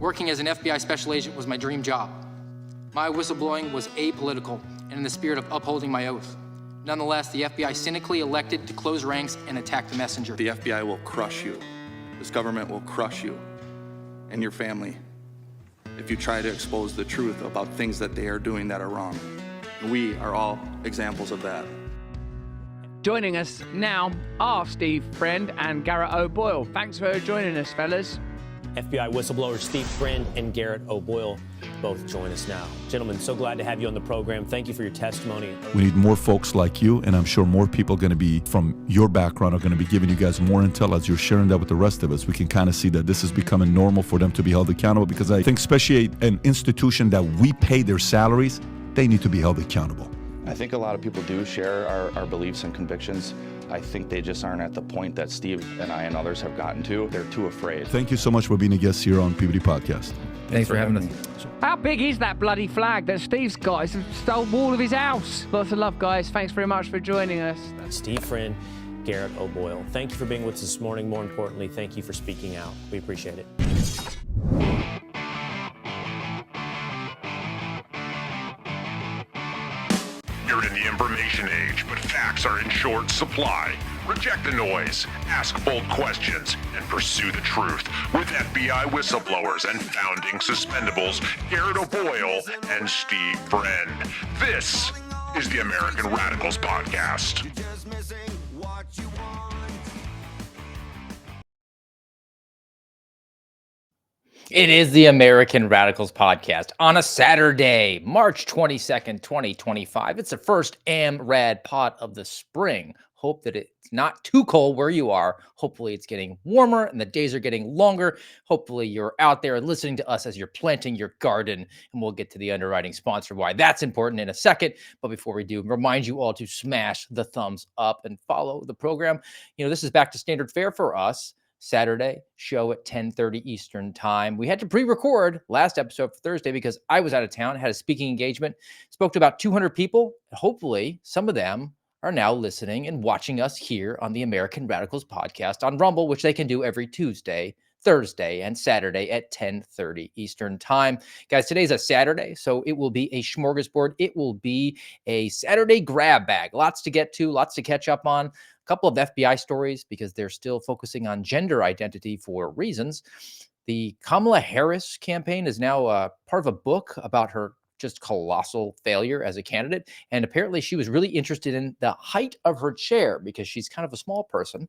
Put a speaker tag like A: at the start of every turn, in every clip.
A: Working as an FBI special agent was my dream job. My whistleblowing was apolitical and in the spirit of upholding my oath. Nonetheless, the FBI cynically elected to close ranks and attack the messenger.
B: The FBI will crush you. This government will crush you and your family if you try to expose the truth about things that they are doing that are wrong. We are all examples of that.
C: Joining us now are Steve Friend and Garrett O'Boyle. Thanks for joining us, fellas.
D: FBI whistleblowers Steve Friend and Garrett O'Boyle both join us now. Gentlemen, so glad to have you on the program. Thank you for your testimony.
E: We need more folks like you, and I'm sure more people are going to be, from your background, are going to be giving you guys more intel as you're sharing that with the rest of us. We can kind of see that this is becoming normal for them to be held accountable, because I think especially an institution that we pay their salaries, they need to be held accountable.
F: I think a lot of people do share our beliefs and convictions. I think they just aren't at the point that Steve and I and others have gotten to. They're too afraid.
E: Thank you so much for being a guest here on PBD Podcast.
A: Thanks for having us.
C: How big is that bloody flag that Steve's got? It's the stone wall of his house. Lots of love, guys. Thanks very much for joining us.
D: Steve Friend, Garrett O'Boyle. Thank you for being with us this morning. More importantly, thank you for speaking out. We appreciate it.
G: You're in the information age, but facts are in short supply. Reject the noise, ask bold questions, and pursue the truth with FBI whistleblowers and founding suspendables Garrett O'Boyle and Steve Friend. This is the American Radicals Podcast.
H: It is the American Radicals Podcast on a Saturday, March 22nd, 2025. It's the first AmRad pod of the spring. Hope that it's not too cold where you are. Hopefully it's getting warmer and the days are getting longer. Hopefully you're out there listening to us as you're planting your garden, and we'll get to the underwriting sponsor, why that's important, in a second. But before we do, remind you all to smash the thumbs up and follow the program. You know, this is back to standard fare for us. Saturday show at 10:30 Eastern time. We had to pre-record last episode for Thursday because I was out of town, had a speaking engagement, spoke to about 200 people. Hopefully some of them are now listening and watching us here on the American Radicals Podcast on Rumble, which they can do every Tuesday, Thursday, and Saturday at 10:30 Eastern time. Guys, today's a Saturday, so it will be a smorgasbord. It will be a Saturday grab bag. Lots to get to, lots to catch up on. A couple of FBI stories because they're still focusing on gender identity for reasons. The Kamala Harris campaign is now part of a book about her just colossal failure as a candidate. And apparently she was really interested in the height of her chair because she's kind of a small person.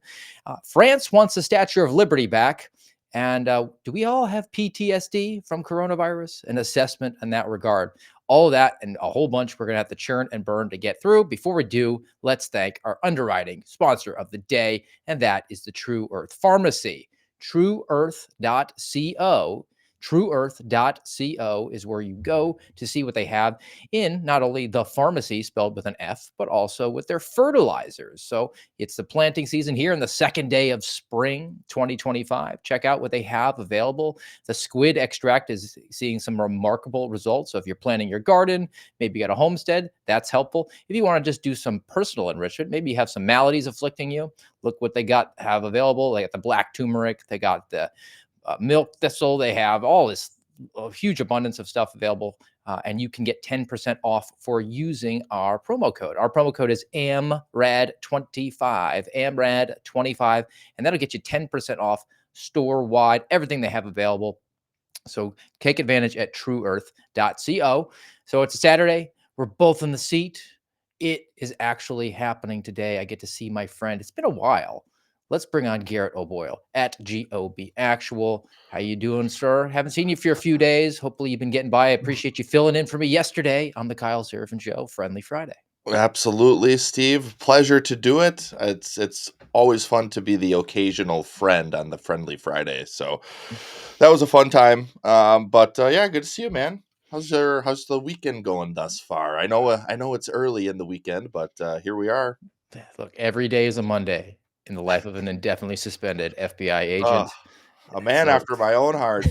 H: France wants the Statue of Liberty back. And do we all have PTSD from coronavirus? An assessment in that regard. All of that and a whole bunch we're going to have to churn and burn to get through. Before we do, let's thank our underwriting sponsor of the day, and that is the True Earth Pharmacy. TrueEarth.co. TrueEarth.co is where you go to see what they have in not only the pharmacy, spelled with an F, but also with their fertilizers. So it's the planting season here in the second day of spring 2025. Check out what they have available. The squid extract is seeing some remarkable results. So if you're planting your garden, maybe you got a homestead, that's helpful. If you want to just do some personal enrichment, maybe you have some maladies afflicting you, look what they have available. They got the black turmeric, they got the milk thistle, they have all this huge abundance of stuff available, and you can get 10% off for using our promo code. Our promo code is AmRad25, AmRad25, and that'll get you 10% off store-wide, everything they have available. So take advantage at trueearth.co. So it's a Saturday. We're both in the seat. It is actually happening today. I get to see my friend. It's been a while. Let's bring on Garrett O'Boyle at GOB Actual. How you doing, sir? Haven't seen you for a few days. Hopefully you've been getting by. I appreciate you filling in for me yesterday on the Kyle Seraphin Show, Friendly Friday.
I: Absolutely, Steve. Pleasure to do it. It's always fun to be the occasional friend on the Friendly Friday. So that was a fun time. But yeah, good to see you, man. How's the weekend going thus far? I know it's early in the weekend, but here we are.
H: Look, every day is a Monday in the life of an indefinitely suspended FBI agent.
I: A man after my own heart.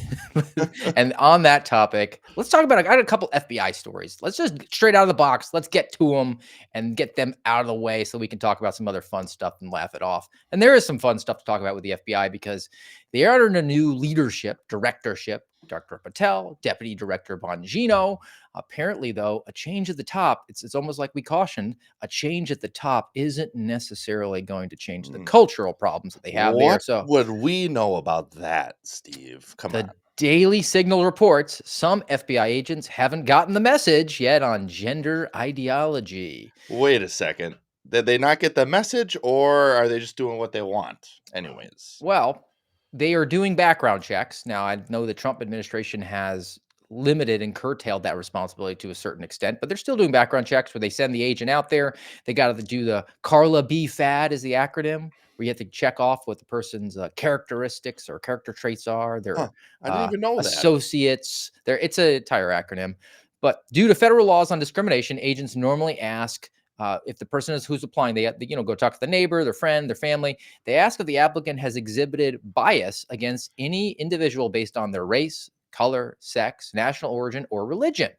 H: And on that topic, let's talk about, I got a couple FBI stories. Let's just straight out of the box. Let's get to them and get them out of the way so we can talk about some other fun stuff and laugh it off. And there is some fun stuff to talk about with the FBI because they are under a new directorship, Dr. Patel, Deputy Director Bongino. Apparently, though, a change at the top, it's almost like we cautioned, a change at the top isn't necessarily going to change the
I: Mm.
H: cultural problems that they have there.
I: What
H: So
I: would we know about that, Steve? Come on.
H: the Daily Signal reports some FBI agents haven't gotten the message yet on gender ideology.
I: Wait a second. Did they not get the message, or are they just doing what they want? Anyways.
H: Well, they are doing background checks. Now, I know the Trump administration has limited and curtailed that responsibility to a certain extent, but they're still doing background checks where they send the agent out there. They got to do the Carla B FAD is the acronym, where you have to check off what the person's characteristics or character traits are,
I: Huh.
H: their
I: I didn't even know that.
H: associates. It's an entire acronym. But due to federal laws on discrimination, agents normally ask if the person is who's applying, they go talk to the neighbor, their friend, their family. They ask if the applicant has exhibited bias against any individual based on their race, color, sex, national origin, or religion.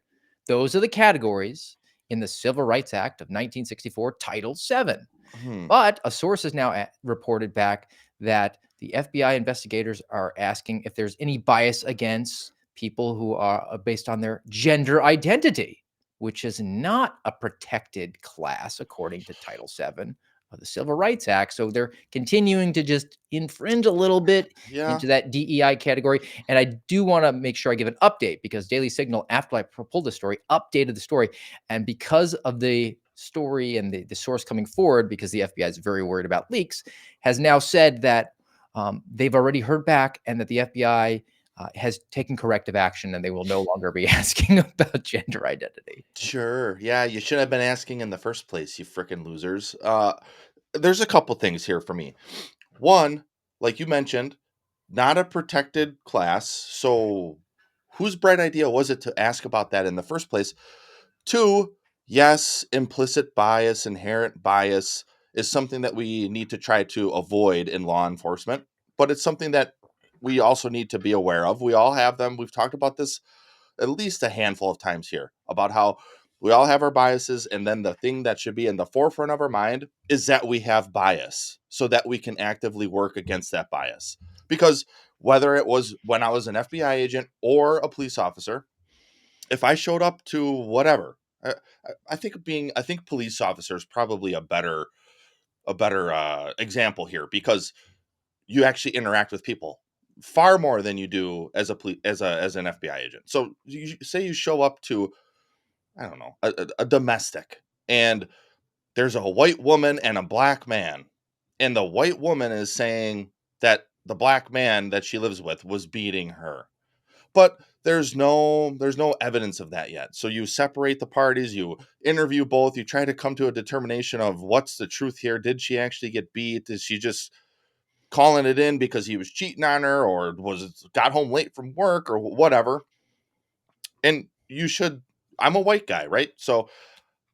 H: Those are the categories in the Civil Rights Act of 1964, Title VII.
I: Hmm.
H: But a source has now reported back that the FBI investigators are asking if there's any bias against people who are based on their gender identity, which is not a protected class according to Title VII of the Civil Rights Act. So they're continuing to just infringe a little bit
I: Yeah.
H: into that DEI category. And I do want to make sure I give an update because Daily Signal, after I pulled the story, updated the story. And because of the story and the source coming forward, because the FBI is very worried about leaks, has now said that they've already heard back and that the FBI has taken corrective action and they will no longer be asking about gender identity.
I: Sure. Yeah, you should have been asking in the first place, you freaking losers. There's a couple things here for me. One, like you mentioned, not a protected class. So whose bright idea was it to ask about that in the first place? Two, yes, implicit bias, inherent bias is something that we need to try to avoid in law enforcement, but it's something that we also need to be aware of. We all have them. We've talked about this at least a handful of times here about how we all have our biases. And then the thing that should be in the forefront of our mind is that we have bias so that we can actively work against that bias. Because whether it was when I was an FBI agent or a police officer, if I showed up to whatever, I think police officer is probably a better example here because you actually interact with people far more than you do as as an FBI agent. So you say you show up to, I don't know, a domestic, and there's a white woman and a black man, and the white woman is saying that the black man that she lives with was beating her, but there's no evidence of that yet. So you separate the parties, you interview both, you try to come to a determination of what's the truth here. Did she actually get beat? Is she just calling it in because he was cheating on her, or got home late from work, or whatever? And I'm a white guy, right? So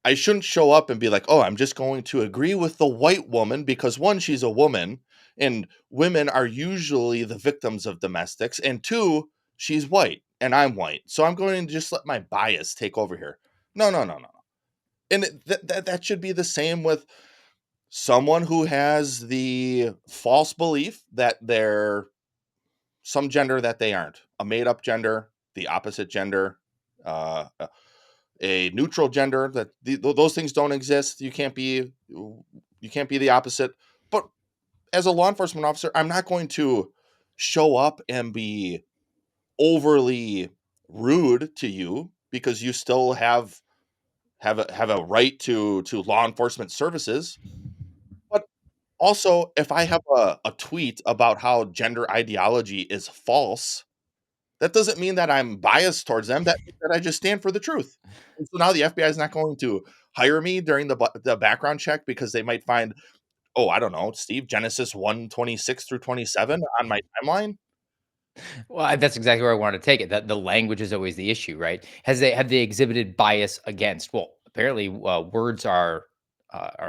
I: I shouldn't show up and be like, oh, I'm just going to agree with the white woman because one, she's a woman, and women are usually the victims of domestics, and two, she's white and I'm white. So I'm going to just let my bias take over here. No, no, no, no. And that should be the same with someone who has the false belief that they're some gender that they aren't, a made up gender, the opposite gender, uh, a neutral gender, that those things don't exist. You can't be the opposite. But as a law enforcement officer, I'm not going to show up and be overly rude to you because you still have a right to law enforcement services. But also, if I have a tweet about how gender ideology is false, that doesn't mean that I'm biased towards them. That means that I just stand for the truth. And so now the FBI is not going to hire me during the background check because they might find, oh, I don't know, Steve, Genesis 1:26 through 27 on my timeline.
H: Well, that's exactly where I wanted to take it. That the language is always the issue, right? Have they exhibited bias against? Well, apparently, words are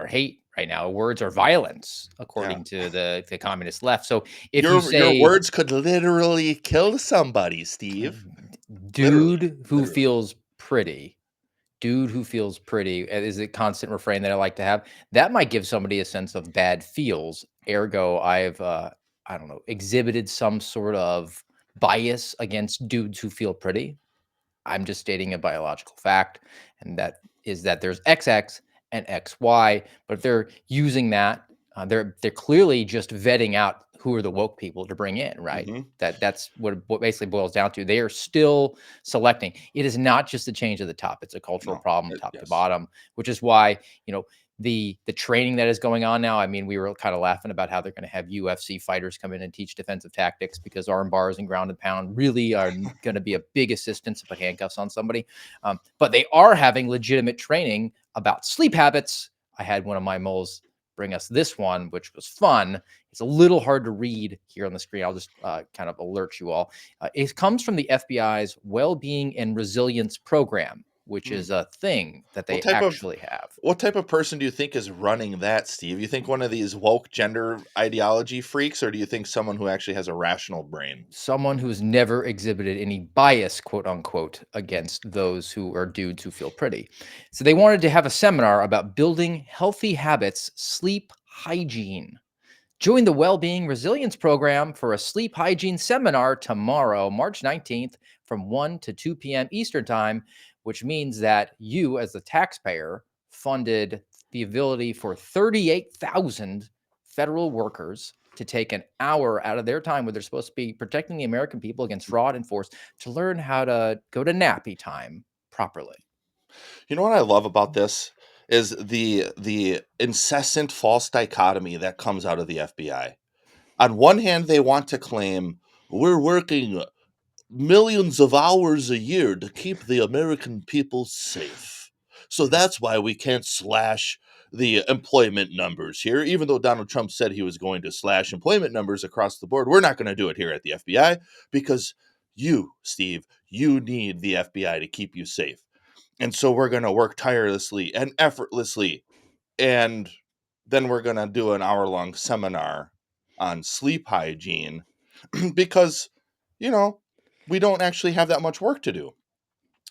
H: hate right now. Words are violence,
I: Yeah.
H: according to the communist left. So if you
I: Your
H: say
I: words could literally kill somebody, Steve. Literally,
H: "dude who
I: literally.
H: feels pretty," dude who feels pretty is a constant refrain that I like to have. That might give somebody a sense of bad feels. Ergo, I don't know, exhibited some sort of bias against dudes who feel pretty. I'm just stating a biological fact, and that is that there's XX and XY, but if they're using that, they're clearly just vetting out who are the woke people to bring in, right?
I: Hmm.
H: That's what basically boils down to. They are still selecting. It is not just a change at the top; it's a cultural
I: No.
H: problem, top to
I: Yes.
H: bottom, which is why the training that is going on now. I mean, we were kind of laughing about how they're going to have UFC fighters come in and teach defensive tactics because arm bars and ground and pound really are going to be a big assistance to put handcuffs on somebody. But they are having legitimate training about sleep habits. I had one of my moles bring us this one, which was fun. It's a little hard to read here on the screen. I'll just kind of alert you all. It comes from the FBI's Well-Being and Resilience Program, which is a thing that they
I: What type of
H: actually have.
I: what type of person do you think is running that, Steve? You think one of these woke gender ideology freaks, or do you think someone who actually has a rational brain?
H: Someone who's never exhibited any bias, quote unquote, against those who are dudes who feel pretty. So they wanted to have a seminar about building healthy habits, sleep hygiene. Join the Wellbeing Resilience Program for a sleep hygiene seminar tomorrow, March 19th from 1 to 2 p.m. Eastern Time, which means that you, as the taxpayer, funded the ability for 38,000 federal workers to take an hour out of their time where they're supposed to be protecting the American people against fraud and force to learn how to go to nappy time properly.
I: You know what I love about this is the incessant false dichotomy that comes out of the FBI. On one hand, they want to claim we're working millions of hours a year to keep the American people safe. So that's why we can't slash the employment numbers here. Even though Donald Trump said he was going to slash employment numbers across the board, we're not going to do it here at the FBI because you, Steve, you need the FBI to keep you safe. And so we're going to work tirelessly and effortlessly. And then we're going to do an hour-long seminar on sleep hygiene because, you know, we don't actually have that much work to do.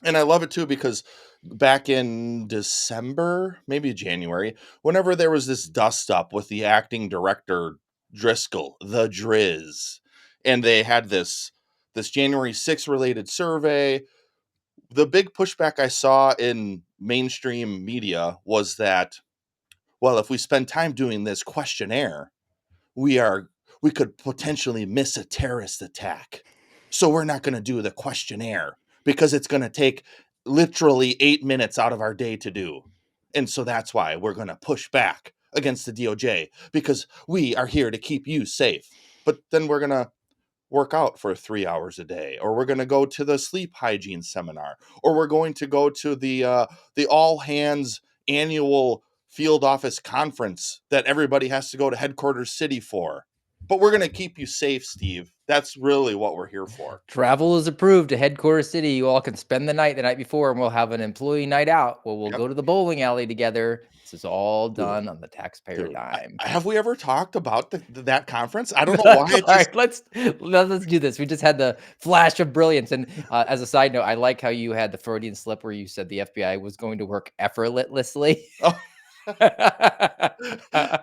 I: And I love it too because back in December, maybe January, whenever there was this dust up with the acting director Driscoll, the Driz, and they had this January 6th related survey, the big pushback I saw in mainstream media was that, well, if we spend time doing this questionnaire, we are we could potentially miss a terrorist attack. So we're not going to do the questionnaire because it's going to take literally 8 minutes out of our day to do. And so that's why we're going to push back against the DOJ because we are here to keep you safe. But then we're going to work out for 3 hours a day, or we're going to go to the sleep hygiene seminar, or we're going to go to the all hands annual field office conference that everybody has to go to headquarters city for. But we're going to keep you safe, Steve. That's really what we're here for.
H: Travel is approved to headquarters city. You all can spend the night before, and we'll have an employee night out where we'll
I: Yep.
H: go to the bowling alley together. This is all
I: Dude,
H: done on the taxpayer
I: dude,
H: dime.
I: have we ever talked about that conference? I don't know why it
H: All
I: just
H: right, let's do this. We just had the flash of brilliance. And as a side note, I like how you had the Freudian slip where you said the FBI was going to work effortlessly.
I: Oh,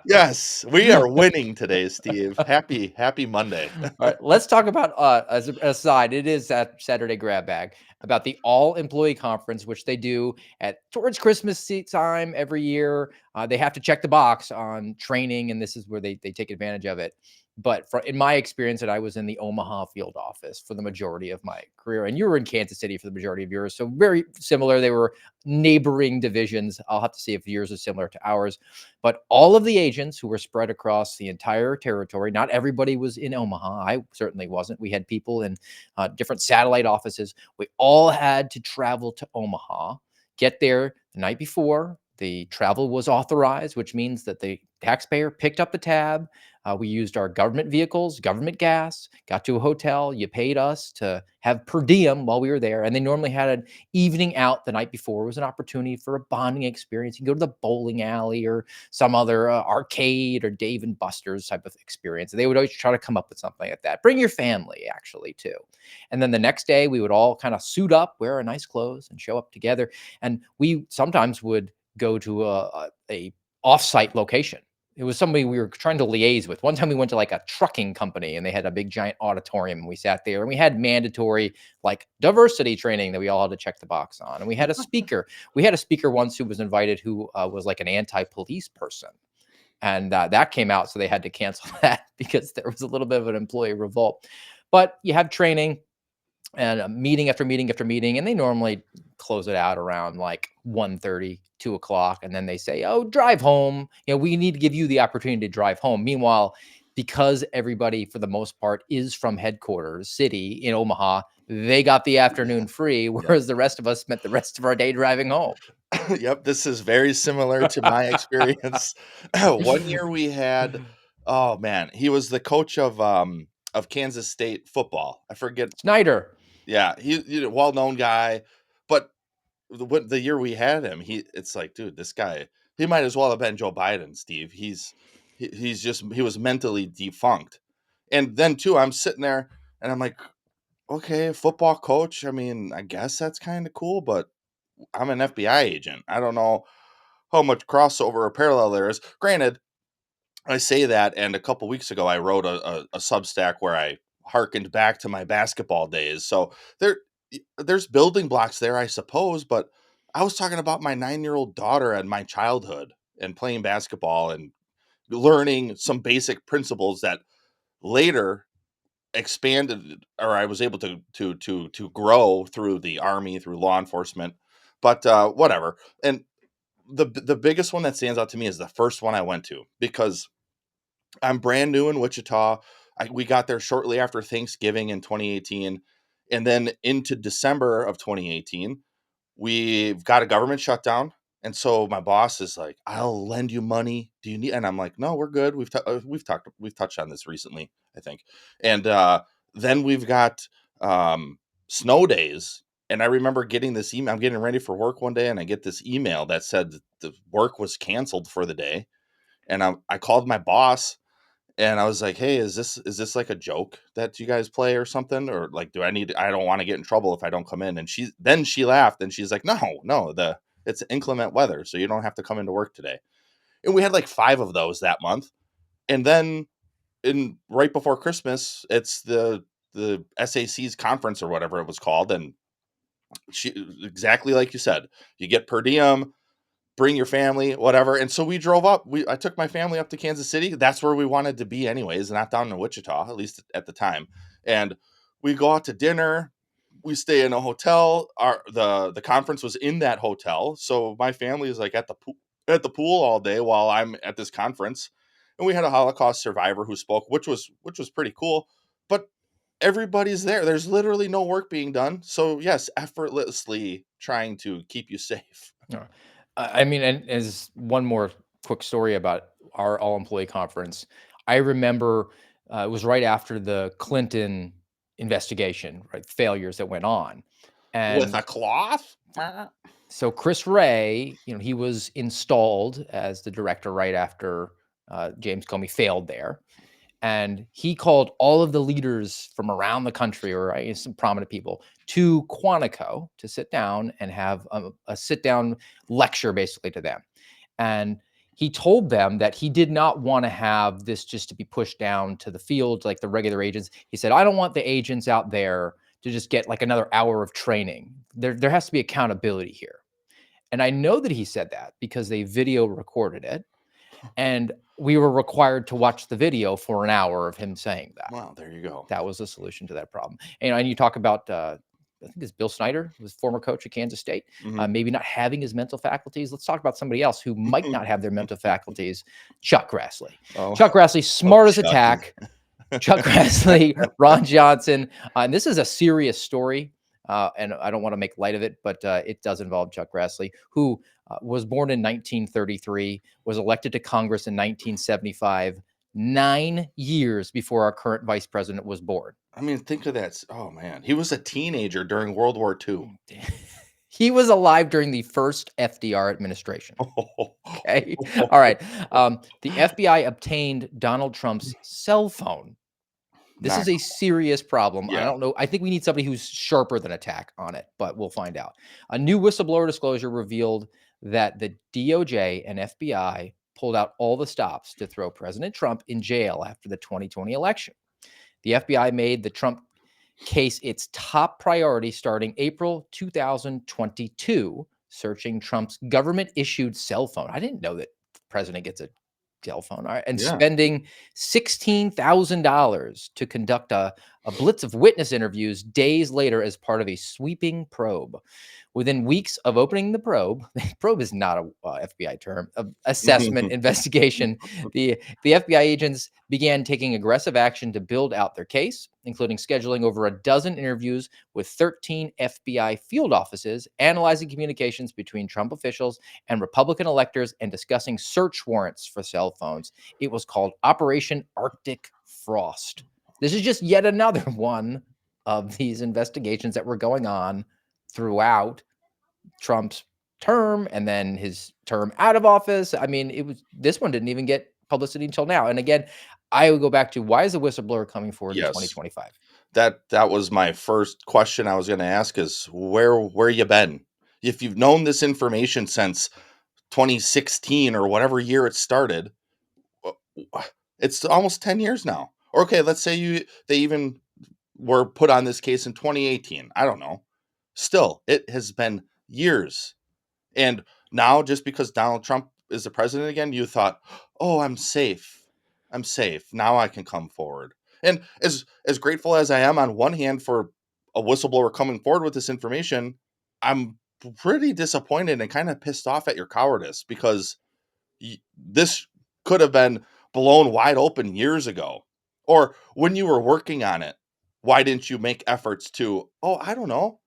I: yes, we are winning today, Steve. Happy Monday.
H: All right, let's talk about as an aside. It is that Saturday grab bag about the all employee conference, which they do at towards Christmas time every year. They have to check the box on training, and this is where they take advantage of it. But in my experience, that I was in the Omaha field office for the majority of my career, and you were in Kansas City for the majority of yours, so very similar. They were neighboring divisions. I'll have to see if yours is similar to ours. But all of the agents who were spread across the entire territory, not everybody was in Omaha. I certainly wasn't. We had people in different satellite offices. We all had to travel to Omaha, get there the night before. The travel was authorized, which means that the taxpayer picked up the tab. We used our government vehicles, government gas, got to a hotel. You paid us to have per diem while we were there. And they normally had an evening out the night before. It was an opportunity for a bonding experience. You can go to the bowling alley or some other arcade or Dave and Buster's type of experience. They would always try to come up with something like that. Bring your family, actually, too. And then the next day, we would all kind of suit up, wear our nice clothes, and show up together. And we sometimes would go to a offsite location. it was somebody we were trying to liaise with. One time we went to like a trucking company and they had a big giant auditorium and we sat there and we had mandatory like diversity training that we all had to check the box on. And we had a speaker. We had a speaker once who was invited who was like an anti-police person. And that came out, so they had to cancel that because there was a little bit of an employee revolt. But you have training and meeting after meeting after meeting, and they normally close it out around like 1:30, 2 o'clock, and then they say, "Oh, drive home. We need to give you the opportunity to drive home." Meanwhile, because everybody, for the most part, is from headquarters city in Omaha, they got the afternoon free, whereas the rest of us spent the rest of our day driving home.
I: Yep, this is very similar to my experience. One year we had, oh man, he was the coach of Kansas State football. I forget.
H: Snyder.
I: Yeah, he's a well-known guy, but the year we had him, it's like, dude, this guy, he might as well have been Joe Biden, Steve. He was mentally defunct. And then too, I'm sitting there and I'm like, okay, football coach. I mean, I guess that's kind of cool, but I'm an FBI agent. I don't know how much crossover or parallel there is. Granted, I say that, and a couple weeks ago, I wrote a Substack where I harkened back to my basketball days. So there's building blocks there, I suppose. But I was talking about my 9-year-old daughter and my childhood and playing basketball and learning some basic principles that later expanded, or I was able to grow through the army, through law enforcement. But whatever. And the biggest one that stands out to me is the first one I went to, because I'm brand new in Wichita. We got there shortly after Thanksgiving in 2018. And then into December of 2018, we've got a government shutdown. And so my boss is like, "I'll lend you money. Do you need?" And I'm like, "No, we're good. We've touched on this recently, I think." And then we've got snow days. And I remember getting this email. I'm getting ready for work one day, and I get this email that said that the work was canceled for the day. And I called my boss, and I was like, "Hey, is this like a joke that you guys play or something? Or like, I don't want to get in trouble if I don't come in." And she laughed and she's like, "No, it's inclement weather, so you don't have to come into work today." And we had like 5 of those that month. And then right before Christmas, it's the SAC's conference or whatever it was called. And exactly like you said, you get per diem, bring your family, whatever. And so we drove up. I took my family up to Kansas City. That's where we wanted to be anyways, not down in Wichita, at least at the time. And we go out to dinner. We stay in a hotel. The conference was in that hotel. So my family is like at the pool all day while I'm at this conference. And we had a Holocaust survivor who spoke, which was pretty cool. But everybody's there. There's literally no work being done. So yes, effortlessly trying to keep you safe.
H: Yeah. I mean, and as one more quick story about our all employee conference, I remember it was right after the Clinton investigation, right? Failures that went on.
I: With
H: And
I: a cloth?
H: so Chris Wray, he was installed as the director right after James Comey failed there. And he called all of the leaders from around the country, or some prominent people, to Quantico to sit down and have a sit-down lecture basically to them. And he told them that he did not want to have this just to be pushed down to the field like the regular agents. He said, "I don't want the agents out there to just get like another hour of training. There has to be accountability here." And I know that he said that because they video recorded it. And we were required to watch the video for an hour of him saying that.
I: Well, there you go.
H: That was the solution to that problem. And you talk about, I think it's Bill Snyder, who was former coach at Kansas State, maybe not having his mental faculties. Let's talk about somebody else who might not have their mental faculties. Chuck Grassley.
I: Oh.
H: Chuck Grassley, smart as a
I: Chuck.
H: tack. Chuck Grassley, Ron Johnson. And this is a serious story. And I don't want to make light of it, but it does involve Chuck Grassley, who was born in 1933, was elected to Congress in 1975, 9 years before our current vice president was born.
I: I mean, think of that. Oh, man. He was a teenager during World War II.
H: He was alive during the first FDR administration. Okay. All right. The FBI obtained Donald Trump's cell phone. This is a serious problem.
I: Yeah.
H: I don't know. I think we need somebody who's sharper than attack on it, but we'll find out. A new whistleblower disclosure revealed that the DOJ and FBI pulled out all the stops to throw President Trump in jail after the 2020 election. The FBI made the Trump case its top priority starting April 2022, searching Trump's government-issued cell phone. I didn't know that the president gets a cell phone. All right, and
I: Yeah.
H: spending $16,000 to conduct a blitz of witness interviews days later as part of a sweeping probe. Within weeks of opening the probe is not a FBI term, assessment investigation, the FBI agents began taking aggressive action to build out their case, including scheduling over a dozen interviews with 13 FBI field offices, analyzing communications between Trump officials and Republican electors, and discussing search warrants for cell phones. It was called Operation Arctic Frost. This is just yet another one of these investigations that were going on throughout Trump's term and then his term out of office. I mean, this one didn't even get publicity until now. And again, I would go back to, why is a whistleblower coming forward in
I: Yes.
H: 2025?
I: That was my first question I was going to ask is where you been? If you've known this information since 2016 or whatever year it started, it's almost 10 years now. Or okay, let's say they even were put on this case in 2018. I don't know. Still, it has been years. And now, just because Donald Trump is the president again, you thought, oh, I'm safe. I'm safe. Now I can come forward. And as grateful as I am on one hand for a whistleblower coming forward with this information, I'm pretty disappointed and kind of pissed off at your cowardice, because this could have been blown wide open years ago. Or when you were working on it, why didn't you make efforts to, I don't know,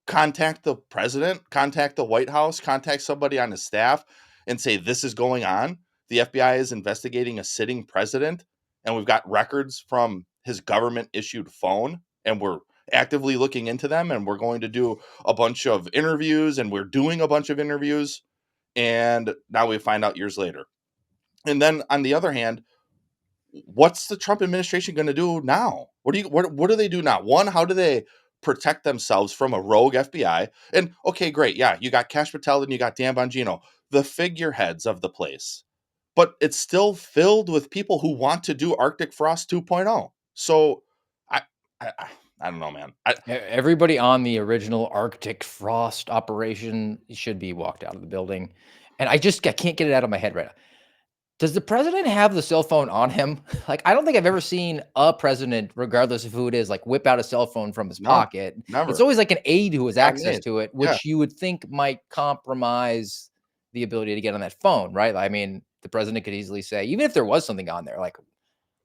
I: contact the president, contact the White House, contact somebody on his staff and say, this is going on. The FBI is investigating a sitting president, and we've got records from his government issued phone, and we're actively looking into them, and we're going to do a bunch of interviews, and we're doing a bunch of interviews. And now we find out years later. And then on the other hand, what's the Trump administration going to do now? What do they do now? One, how do they protect themselves from a rogue FBI? And okay, great. Yeah, you got Kash Patel and you got Dan Bongino, the figureheads of the place. But it's still filled with people who want to do Arctic Frost 2.0. So I don't know, man.
H: Everybody on the original Arctic Frost operation should be walked out of the building. And I can't get it out of my head right now. Does the president have the cell phone on him? Like, I don't think I've ever seen a president, regardless of who it is, like whip out a cell phone from his pocket.
I: Never.
H: It's always like an aide who has access
I: aide.
H: to it, which
I: Yeah.
H: you would think might compromise the ability to get on that phone, right? I mean, the president could easily say, even if there was something on there, like,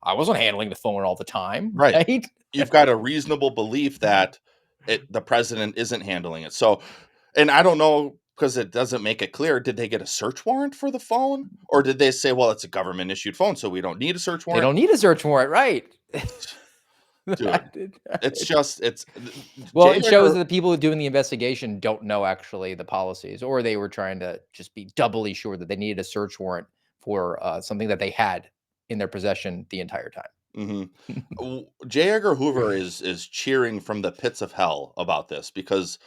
H: I wasn't handling the phone all the time,
I: Right. You've got a reasonable belief that the president isn't handling it. So, and I don't know, because it doesn't make it clear, did they get a search warrant for the phone? Or did they say, well, it's a government issued phone, so we don't need a search
H: They
I: warrant?
H: don't need a search warrant, right?
I: Dude, it's
H: Well,
I: Jay
H: it shows
I: Edgar-
H: that the people doing the investigation don't know actually the policies, or they were trying to just be doubly sure that they needed a search warrant for something that they had in their possession the entire time.
I: J. Edgar Hoover is cheering from the pits of hell about this, because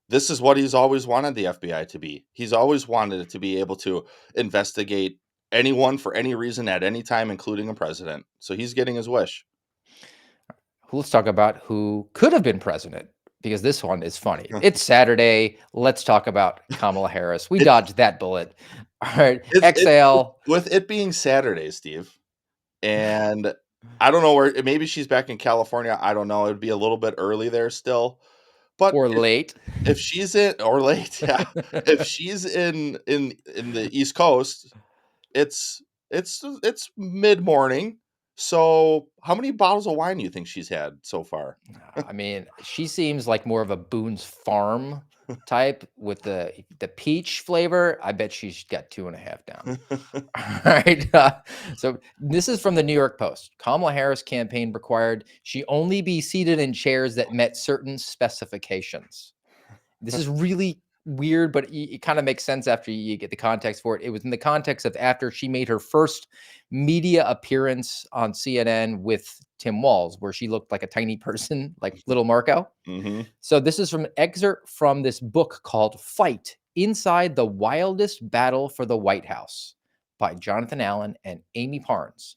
I: this is what he's always wanted the FBI to be. He's always wanted it to be able to investigate anyone for any reason at any time, including a president. So he's getting his wish.
H: Let's talk about who could have been president, because this one is funny. It's Saturday. Let's talk about Kamala Harris. We dodged that bullet. All right. Exhale.
I: With it being Saturday, Steve, and I don't know where, maybe she's back in California. I don't know. It'd be a little bit early there still. But
H: Or late.
I: If she's or late, yeah. If she's in the East Coast, it's mid-morning. So how many bottles of wine do you think she's had so far?
H: I mean, she seems like more of a Boone's Farm type with the peach flavor. I bet she's got 2.5 down. All right. So this is from the New York Post. Kamala Harris campaign required she only be seated in chairs that met certain specifications. This is really weird, but it kind of makes sense after you get the context for it. It was in the context of after she made her first media appearance on CNN with Tim Walz, where she looked like a tiny person, like little Marco.
I: Mm-hmm.
H: So this is from an excerpt from this book called Fight: Inside the Wildest Battle for the White House by Jonathan Allen and Amy Parnes.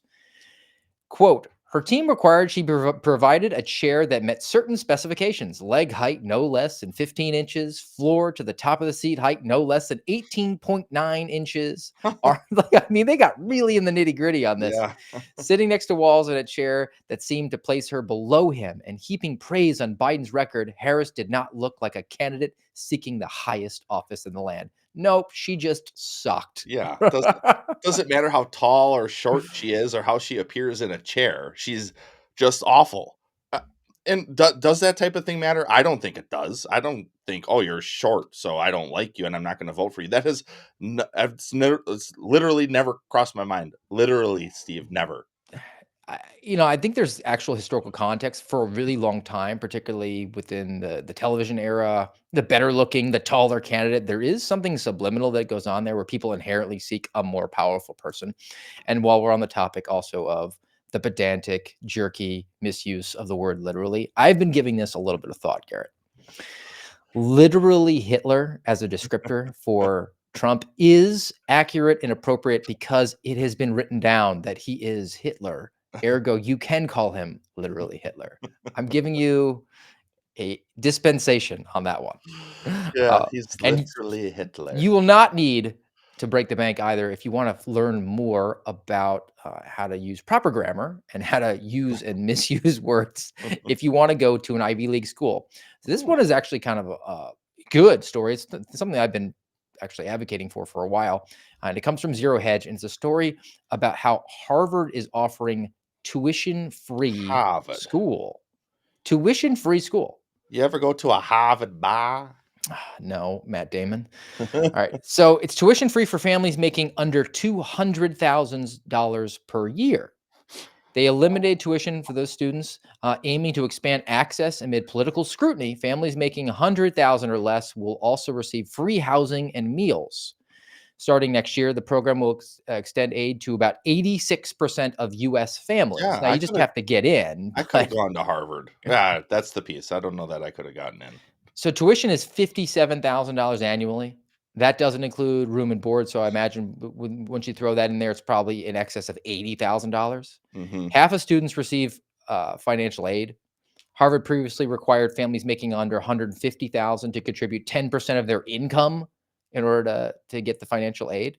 H: Quote, her team required she provided a chair that met certain specifications, leg height no less than 15 inches, floor to the top of the seat height no less than 18.9 inches. I mean, they got really in the nitty gritty on this.
I: Yeah.
H: Sitting next to walls in a chair that seemed to place her below him and heaping praise on Biden's record, Harris did not look like a candidate seeking the highest office in the land. Nope, she just sucked.
I: Yeah. Doesn't matter how tall or short she is or how she appears in a chair. She's just awful. And does that type of thing matter? I don't think it does. I don't think, oh, you're short, so I don't like you and I'm not going to vote for you. That has, it's literally never crossed my mind. Literally, Steve, never.
H: I think there's actual historical context for a really long time, particularly within the television era, the better looking, the taller candidate. There is something subliminal that goes on there where people inherently seek a more powerful person. And while we're on the topic also of the pedantic, jerky misuse of the word literally, I've been giving this a little bit of thought, Garrett. Literally Hitler as a descriptor for Trump is accurate and appropriate because it has been written down that he is Hitler. Ergo, you can call him literally Hitler. I'm giving you a dispensation on that one.
I: Yeah, he's
H: and
I: literally Hitler.
H: You will not need to break the bank either if you want to learn more about how to use proper grammar and how to use and misuse words if you want to go to an Ivy League school. So this one is actually kind of a good story. It's something I've been actually advocating for a while. And it comes from Zero Hedge. And it's a story about how Harvard is offering tuition-free school. Tuition-free school.
I: You ever go to a Harvard bar?
H: No, Matt Damon. All right. So it's tuition-free for families making under $200,000 per year. They eliminated tuition for those students, aiming to expand access amid political scrutiny. Families making $100,000 or less will also receive free housing and meals. Starting next year, the program will extend aid to about 86% of U.S. families.
I: Yeah,
H: now, you just have to get in.
I: I could have gone to Harvard. Yeah, that's the piece. I don't know that I could have gotten in.
H: So tuition is $57,000 annually. That doesn't include room and board. So I imagine once you throw that in there, it's probably in excess of $80,000. Half of students receive financial aid. Harvard previously required families making under $150,000 to contribute 10% of their income in order to get the financial aid.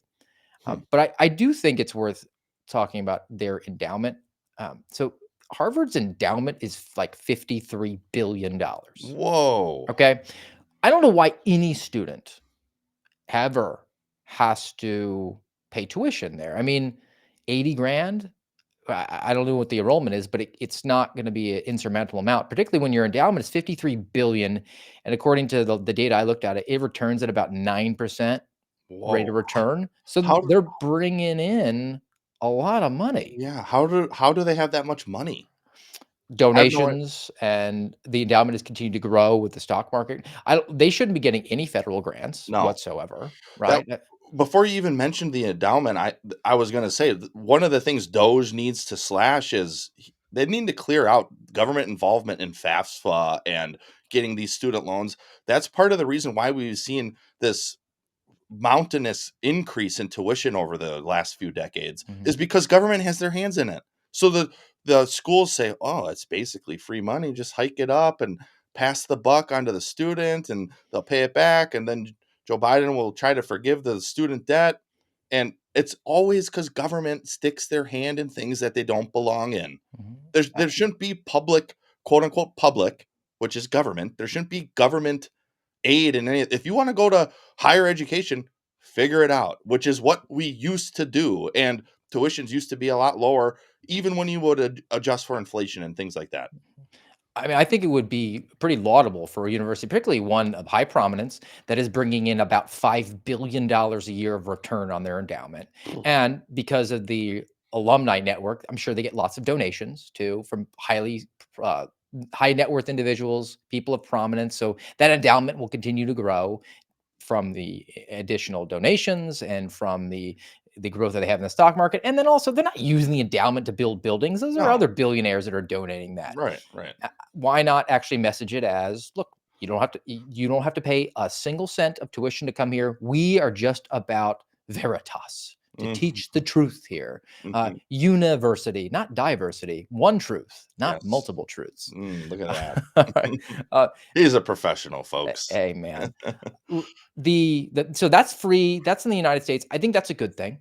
H: But I do think it's worth talking about their endowment. So Harvard's endowment is like $53 billion.
I: Whoa.
H: Okay. I don't know why any student ever has to pay tuition there. I mean, 80 grand. I don't know what the enrollment is, but it's not going to be an insurmountable amount, particularly when your endowment is 53 billion. And according to the data I looked at, it returns at about 9% rate of return. So they're bringing in a lot of money.
I: Yeah. How do they have that much money?
H: Donations, and the endowment has continued to grow with the stock market. They shouldn't be getting any federal grants whatsoever, right?
I: Before you even mentioned the endowment, I was going to say one of the things Doge needs to slash is they need to clear out government involvement in FAFSA and getting these student loans. That's part of the reason why we've seen this mountainous increase in tuition over the last few decades is because government has their hands in it. So the schools say, oh, it's basically free money. Just hike it up and pass the buck onto the student and they'll pay it back. And then Joe Biden will try to forgive the student debt. And it's always because government sticks their hand in things that they don't belong in. There shouldn't be public, quote unquote, public, which is government. There shouldn't be government aid in any. If you want to go to higher education, figure it out, which is what we used to do. And tuitions used to be a lot lower, even when you would adjust for inflation and things like that.
H: I mean, I think it would be pretty laudable for a university, particularly one of high prominence that is bringing in about $5 billion a year of return on their endowment. And because of the alumni network, I'm sure they get lots of donations too from high net worth individuals, people of prominence. So that endowment will continue to grow from the additional donations and from the growth that they have in the stock market. And then also they're not using the endowment to build buildings. Those are other billionaires that are donating that.
I: Right.
H: Why not actually message it as, look, you don't have to pay a single cent of tuition to come here. We are just about Veritas. to teach the truth here. University, not diversity, one truth, not
I: Yes.
H: multiple truths.
I: Look at that. He's a professional, folks.
H: Hey, man. So that's free. That's in the United States. I think that's a good thing.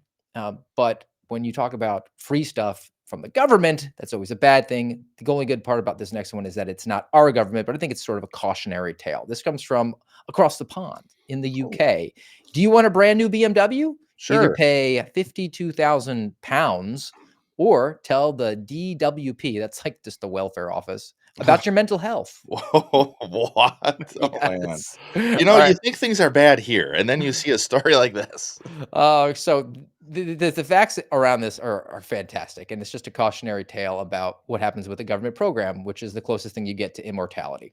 H: But when you talk about free stuff from the government, that's always a bad thing. The only good part about this next one is that it's not our government, but I think it's sort of a cautionary tale. This comes from across the pond in the UK. Do you want a brand new BMW?
I: Sure.
H: Either pay £52,000 or tell the DWP, that's like just the welfare office, about your mental health.
I: Whoa, what? Oh, man.
H: Yes.
I: You know, you think things are bad here, and then you see a story like this.
H: So the facts around this are fantastic, and it's just a cautionary tale about what happens with the government program, which is the closest thing you get to immortality.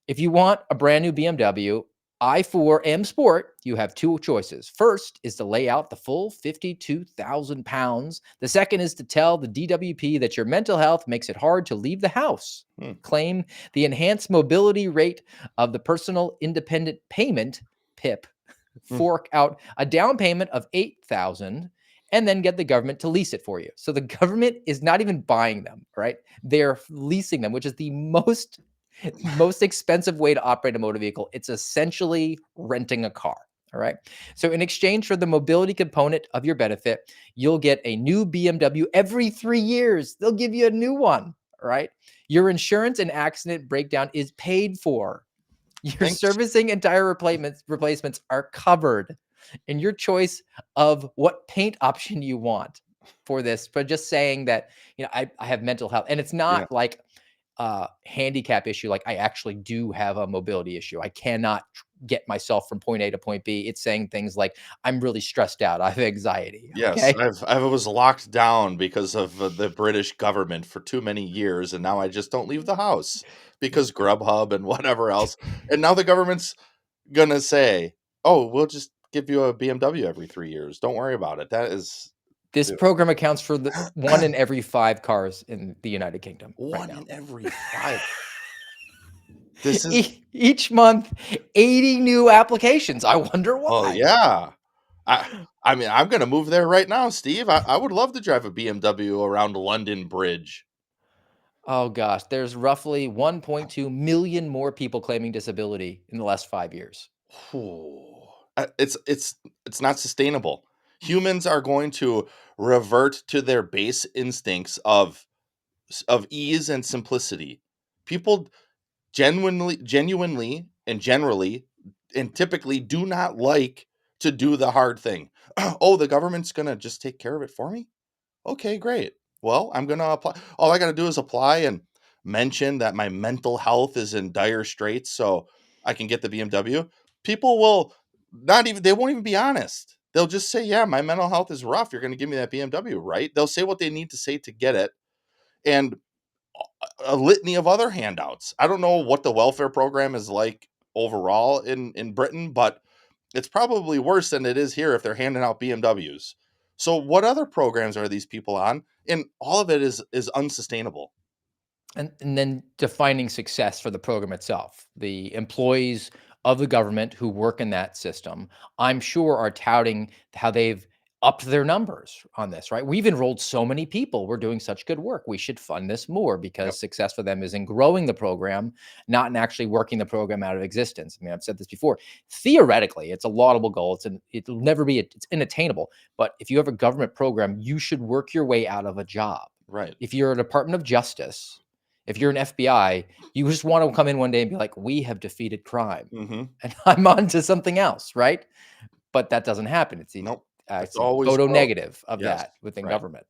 H: If you want a brand new BMW i4 M Sport, you have two choices. First is to lay out the full £52,000. The second is to tell the DWP that your mental health makes it hard to leave the house. Claim the enhanced mobility rate of the personal independent payment, PIP. Fork out a down payment of $8,000 and then get the government to lease it for you. So the government is not even buying them, right? They're leasing them, which is the most expensive way to operate a motor vehicle. It's essentially renting a car. All right. So in exchange for the mobility component of your benefit, you'll get a new BMW every 3 years. They'll give you a new one. All right. Your insurance and accident breakdown is paid for. Your servicing and tire replacements are covered. And your choice of what paint option you want for this, but just saying that, I have mental health, and it's not like handicap issue. Like, I actually do have a mobility issue. I cannot get myself from point A to point B. It's saying things like, I'm really stressed out. I have anxiety.
I: Yes,
H: okay?
I: I was locked down because of the British government for too many years, and now I just don't leave the house because Grubhub and whatever else. And now the government's gonna say, "Oh, we'll just give you a BMW every 3 years. Don't worry about it." That is
H: This program accounts for the 1 in every 5 cars in the United Kingdom.
I: one
H: right now.
I: in every 5. This is
H: Each month, 80 new applications. I wonder why.
I: oh yeah. I mean, I'm gonna move there right now, Steve. I would love to drive a BMW around London Bridge.
H: Oh gosh, there's roughly 1.2 million more people claiming disability in the last 5 years.
I: It's not sustainable. Humans are going to revert to their base instincts of ease and simplicity. People genuinely and generally and typically do not like to do the hard thing. Oh, the government's going to just take care of it for me? Okay, great. Well, I'm going to apply. All I got to do is apply and mention that my mental health is in dire straits so I can get the BMW. People will they won't even be honest. They'll just say, yeah, my mental health is rough. You're going to give me that BMW, right? They'll say what they need to say to get it. And a litany of other handouts. I don't know what the welfare program is like overall in Britain, but it's probably worse than it is here if they're handing out BMWs. So what other programs are these people on? And all of it is unsustainable.
H: And then defining success for the program itself. The employees of the government who work in that system, I'm sure, are touting how they've upped their numbers on this, right? We've enrolled so many people. We're doing such good work. We should fund this more because success for them is in growing the program, not in actually working the program out of existence. I mean, I've said this before. Theoretically, it's a laudable goal. It'll never be, it's unattainable. But if you have a government program, you should work your way out of a job.
I: Right.
H: If you're a Department of Justice, if you're an FBI, you just want to come in one day and be like, we have defeated crime. And I'm on to something else, right? But that doesn't happen. It's it's
I: always
H: photo
I: growth.
H: negative of that within government.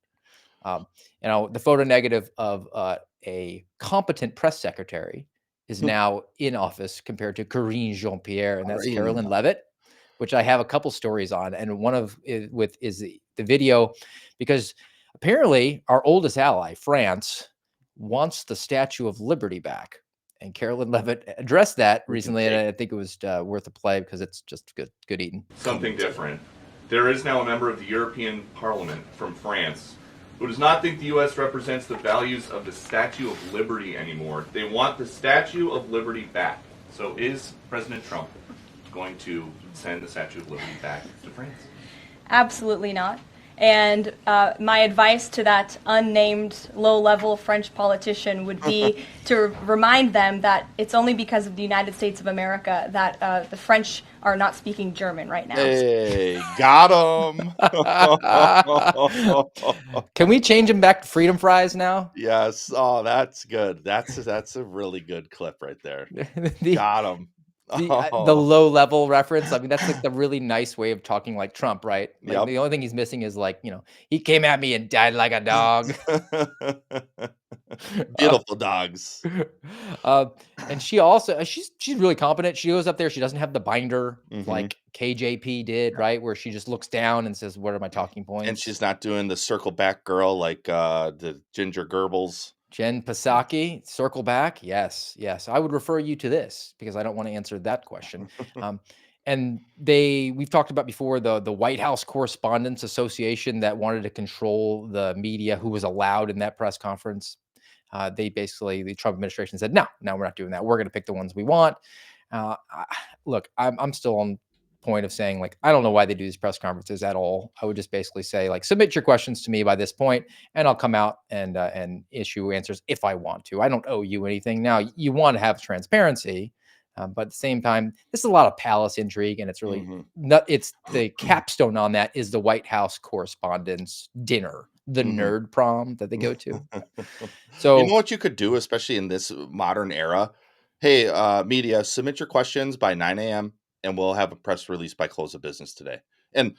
H: The photo negative of a competent press secretary is now in office compared to Karine Jean-Pierre, and that's Carolyn Levitt, which I have a couple stories on. And one of is the video, because apparently our oldest ally, France, wants the Statue of Liberty back. And Carolyn Levitt addressed that recently, and I think it was worth a play because it's just good eating.
J: Something different. There is now a member of the European Parliament from France who does not think the U.S. represents the values of the Statue of Liberty anymore. They want the Statue of Liberty back. So is President Trump going to send the Statue of Liberty back to France?
K: Absolutely not. And my advice to that unnamed low-level French politician would be to remind them that it's only because of the United States of America that the French are not speaking German right now.
I: Hey, got him.
H: Can we change him back to freedom fries now?
I: Yes. Oh, that's good. That's a really good clip right there.
H: the
I: Got him.
H: the low level reference. I mean, that's like the really nice way of talking like Trump, right? Like
I: Yep.
H: the only thing he's missing is like, he came at me and died like a dog.
I: Beautiful dogs.
H: And she also she's really competent. She goes up there. She doesn't have the binder
I: Mhm.
H: like KJP did, right? Where she just looks down and says, "What are my talking points?"
I: And she's not doing the circle back girl like the Ginger Goebbels.
H: Jen Psaki, circle back. Yes, yes. I would refer you to this because I don't want to answer that question. And we've talked about before the White House Correspondents Association that wanted to control the media who was allowed in that press conference. The Trump administration said, no, we're not doing that. We're going to pick the ones we want. Look, I'm still on point of saying, like, I don't know why they do these press conferences at all. I would just basically say, like, submit your questions to me by this point, and I'll come out and issue answers if I want to. I don't owe you anything. Now, you want to have transparency, but at the same time, this is a lot of palace intrigue, and it's really not. It's the capstone on that is the White House Correspondents' Dinner, the nerd prom that they go to. So,
I: you know what you could do, especially in this modern era? Hey, media, submit your questions by 9 a.m. and we'll have a press release by close of business today. And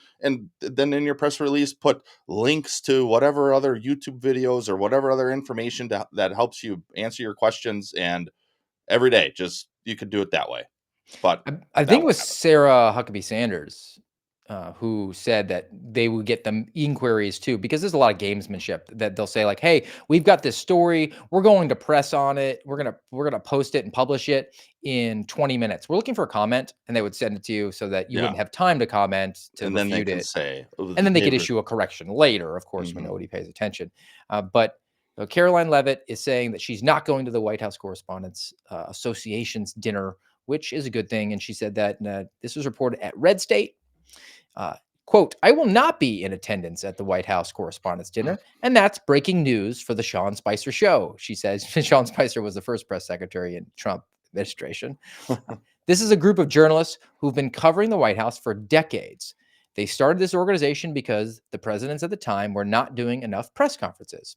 I: then in your press release, put links to whatever other YouTube videos or whatever other information that helps you answer your questions. And every day, just you could do it that way. But
H: I
I: that
H: think it
I: won't
H: was
I: happen.
H: Sarah Huckabee Sanders who said that they would get them inquiries too, because there's a lot of gamesmanship that they'll say like, "Hey, we've got this story. We're going to press on it. We're gonna post it and publish it in 20 minutes. We're looking for a comment," and they would send it to you so that you
I: Yeah.
H: wouldn't have time to comment to
I: And then they
H: refute
I: can
H: it,
I: say, "Oh,
H: and then they could
I: were-"
H: issue a correction later, of course, when
I: Mhm.
H: nobody pays attention. But Caroline Leavitt is saying that she's not going to the White House Correspondents Association's dinner, which is a good thing. And she said that this was reported at Red State. Quote, "I will not be in attendance at the White House Correspondents' Dinner, and that's breaking news for the Sean Spicer Show," she says. Sean Spicer was the first press secretary in Trump administration. This is a group of journalists who've been covering the White House for decades. They started this organization because the presidents at the time were not doing enough press conferences.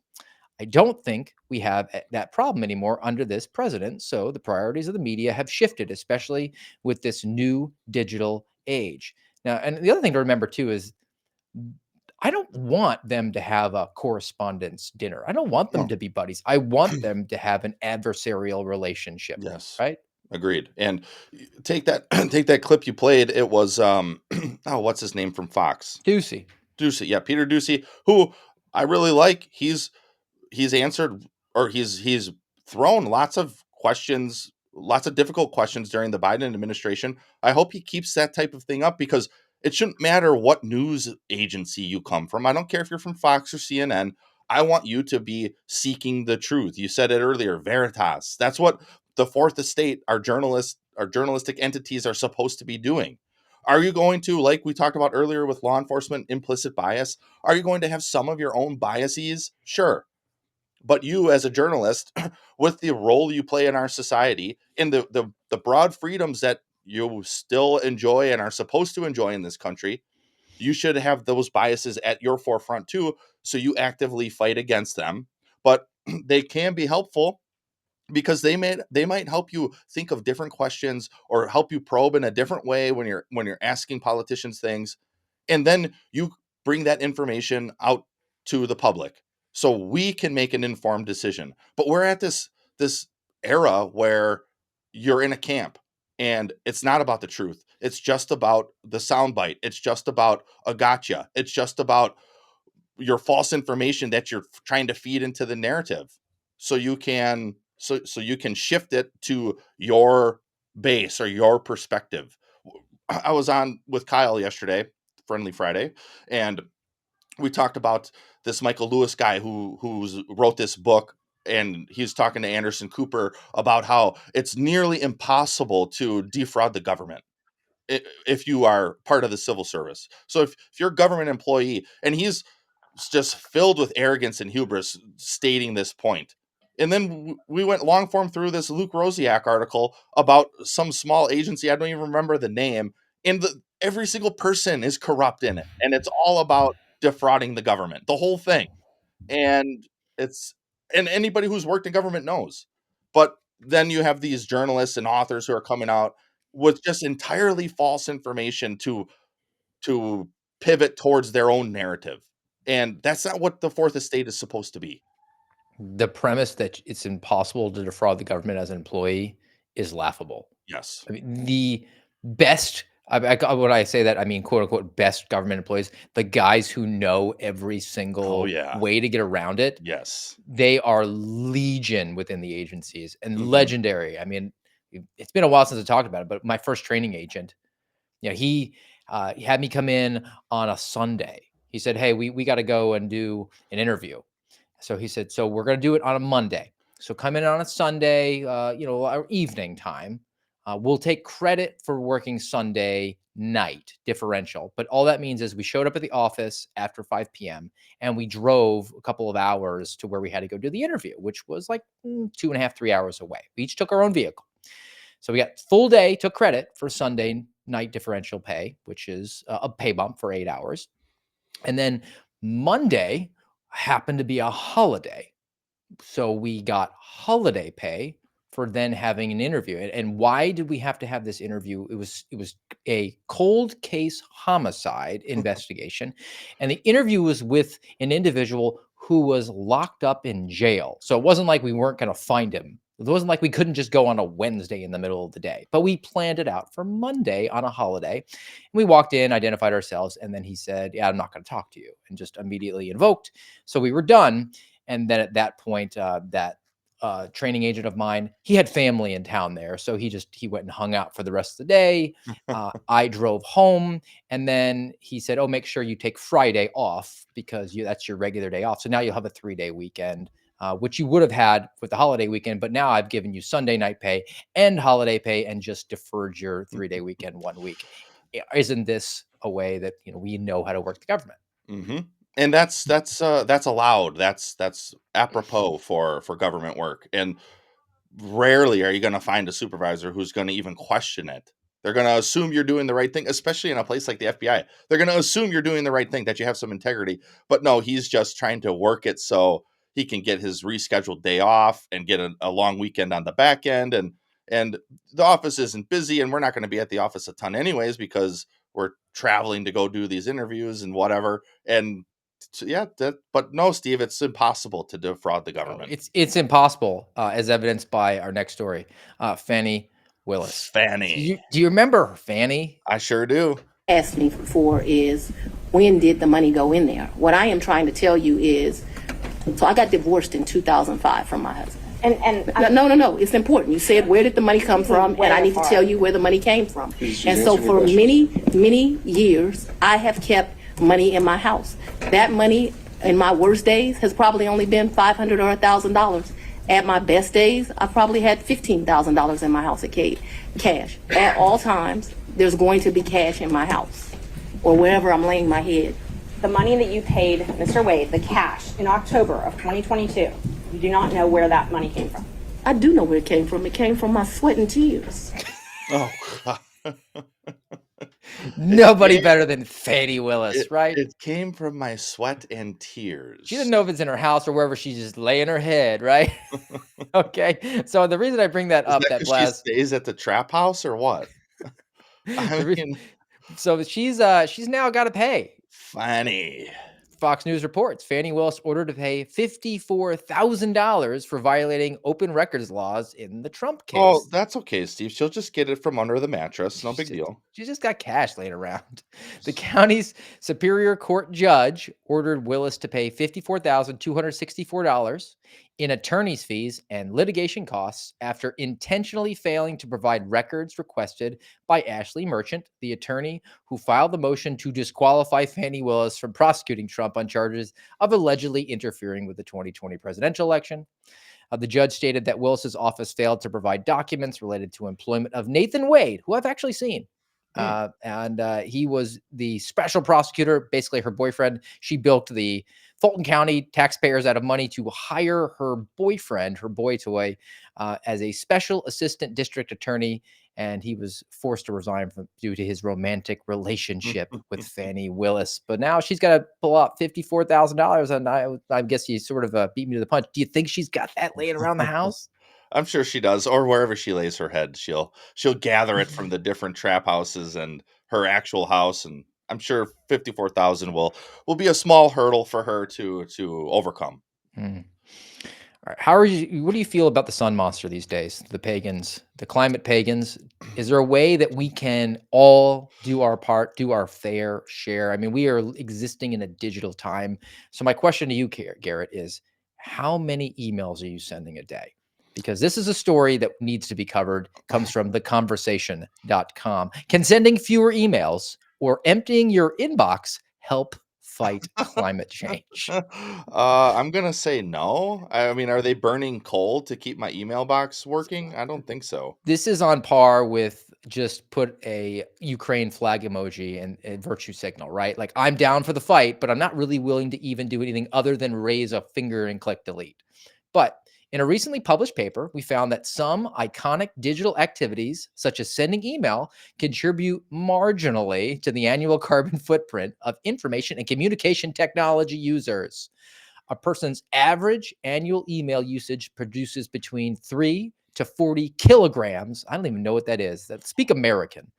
H: I don't think we have that problem anymore under this president. So the priorities of the media have shifted, especially with this new digital age. Now, and the other thing to remember too is I don't want them to have a correspondence dinner. I don't want them
I: No.
H: to be buddies. I want them to have an adversarial relationship,
I: Yes.
H: right?
I: Agreed. And take that take that clip you played. It was oh, what's his name from Fox?
H: Ducey.
I: Ducey. Yeah, Peter Ducey, who I really like. He's answered, or he's thrown lots of questions, lots of difficult questions during the Biden administration. I hope he keeps that type of thing up, because it shouldn't matter what news agency you come from. I don't care if you're from Fox or CNN. I want you to be seeking the truth. You said it earlier, Veritas. That's what the fourth estate, our journalistic entities are supposed to be doing. Are you going to, like we talked about earlier with law enforcement, implicit bias? Are you going to have some of your own biases? Sure. But you, as a journalist, with the role you play in our society and the broad freedoms that you still enjoy and are supposed to enjoy in this country, you should have those biases at your forefront too, so you actively fight against them. But they can be helpful, because they might help you think of different questions or help you probe in a different way when you're asking politicians things, and then you bring that information out to the public so we can make an informed decision. But we're at this era where you're in a camp, and it's not about the truth. It's just about the soundbite. It's just about a gotcha. It's just about your false information that you're trying to feed into the narrative, so you can so you can shift it to your base or your perspective. I was on with Kyle yesterday, Friendly Friday, and we talked about this Michael Lewis guy who's wrote this book, and he's talking to Anderson Cooper about how it's nearly impossible to defraud the government. if you are part of the civil service. So if you're a government employee, and he's just filled with arrogance and hubris stating this point. And then we went long form through this Luke Rosiak article about some small agency. I don't even remember the name. And every single person is corrupt in it. And it's all about defrauding the government, the whole thing. And and anybody who's worked in government knows. But then you have these journalists and authors who are coming out with just entirely false information to pivot towards their own narrative. And that's not what the fourth estate is supposed to be.
H: The premise that it's impossible to defraud the government as an employee is laughable.
I: Yes.
H: I mean, the best, when I say that, I mean, quote unquote, best government employees, the guys who know every single way to get around it.
I: Yes.
H: They are legion within the agencies and legendary. I mean, it's been a while since I talked about it, but my first training agent, he had me come in on a Sunday. He said, "Hey, we got to go and do an interview." So he said, "So we're going to do it on a Monday. So come in on a Sunday, our evening time. We'll take credit for working Sunday night differential. But all that means is we showed up at the office after 5 p.m. and we drove a couple of hours to where we had to go do the interview, which was like 2.5, 3 hours away. We each took our own vehicle. So we got full day, took credit for Sunday night differential pay, which is a pay bump for 8 hours. And then Monday happened to be a holiday. So we got holiday pay for then having an interview. And why did we have to have this interview? It was a cold case homicide investigation. And the interview was with an individual who was locked up in jail. So it wasn't like we weren't going to find him. It wasn't like we couldn't just go on a Wednesday in the middle of the day, but we planned it out for Monday on a holiday. And we walked in, identified ourselves, and then he said, "Yeah, I'm not going to talk to you," and just immediately invoked. So we were done. And then at that point, that training agent of mine, he had family in town there. So he went and hung out for the rest of the day. I drove home, and then he said, "Oh, make sure you take Friday off because that's your regular day off. So now you'll have a 3-day weekend, which you would have had with the holiday weekend. But now I've given you Sunday night pay and holiday pay and just deferred your 3-day weekend 1 week." Isn't this a way that, we know how to work the government?
I: Mm-hmm. And that's allowed. That's apropos for government work. And rarely are you going to find a supervisor who's going to even question it. They're going to assume you're doing the right thing, especially in a place like the FBI. They're going to assume you're doing the right thing, that you have some integrity. But no, he's just trying to work it so he can get his rescheduled day off and get a long weekend on the back end. And the office isn't busy, and we're not going to be at the office a ton anyways because we're traveling to go do these interviews and whatever. And but no, Steve, it's impossible to defraud the government.
H: It's impossible, as evidenced by our next story, Fani Willis.
I: Fani.
H: Do you remember her, Fani?
I: I sure do.
L: Asked me for is, when did the money go in there? What I am trying to tell you is, so I got divorced in 2005 from my husband. No, it's important. You said, where did the money come from? And I need to tell you where the money came from. And so for many, many years, I have kept money in my house. That money in my worst days has probably only been $500 or $1,000. At my best days, I probably had $15,000 in my house at cash. At all times, there's going to be cash in my house or wherever I'm laying my head.
M: The money that you paid Mr. Wade, the cash, in October of 2022, you do not know where that money came from.
L: I do know where it came from. It came from my sweat and tears.
I: Oh, God.
H: Nobody better than Fani Willis, right?
I: It came from my sweat and tears.
H: She doesn't know if it's in her house or wherever she's just laying her head, right? Okay. So the reason I bring that up, that blast,
I: she stays at the trap house or what?
H: So she's now got to pay.
I: Funny.
H: Fox News reports Fani Willis ordered to pay $54,000 for violating open records laws in the Trump case.
I: Oh, that's okay, Steve. She'll just get it from under the mattress. No big deal.
H: She just got cash laying around. The county's Superior Court judge ordered Willis to pay $54,264 in attorney's fees and litigation costs after intentionally failing to provide records requested by Ashley Merchant, the attorney who filed the motion to disqualify Fani Willis from prosecuting Trump on charges of allegedly interfering with the 2020 presidential election. The judge stated that Willis's office failed to provide documents related to employment of Nathan Wade, who I've actually seen. And he was the special prosecutor, basically her boyfriend. She bilked the Fulton County taxpayers out of money to hire her boyfriend, her boy toy, as a special assistant district attorney. And he was forced to resign due to his romantic relationship with Fani Willis. But now she's got to pull out $54,000. And I guess you sort of beat me to the punch. Do you think she's got that laying around the house?
I: I'm sure she does, or wherever she lays her head, she'll gather it from the different trap houses and her actual house, and I'm sure 54,000 will be a small hurdle for her to overcome.
H: All right. What do you feel about the sun monster these days? The pagans, the climate pagans. Is there a way that we can all do our part, do our fair share? I mean, we are existing in a digital time. So my question to you, Garrett, is how many emails are you sending a day? Because this is a story that needs to be covered, comes from theconversation.com. Can sending fewer emails or emptying your inbox help fight climate change?
I: I'm gonna say no. I mean, are they burning coal to keep my email box working? I don't think so.
H: This is on par with just put a Ukraine flag emoji and virtue signal, right? Like I'm down for the fight, but I'm not really willing to even do anything other than raise a finger and click delete. But in a recently published paper, we found that some iconic digital activities, such as sending email, contribute marginally to the annual carbon footprint of information and communication technology users. A person's average annual email usage produces between 3 to 40 kilograms. I don't even know what that is. Speak American.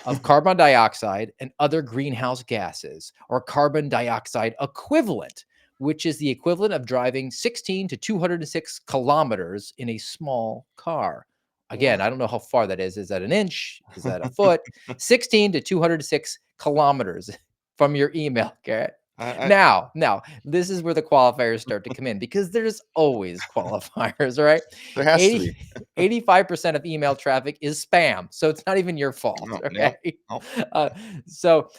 H: Of carbon dioxide and other greenhouse gases, or carbon dioxide equivalent, which is the equivalent of driving 16 to 206 kilometers in a small car. Again, I don't know how far that is. Is that an inch? Is that a foot? 16 to 206 kilometers from your email, Garrett. Now, this is where the qualifiers start to come in, because there's always qualifiers, right?
I: There has to be.
H: 85% of email traffic is spam, so it's not even your fault.
I: Yep.
H: Okay? So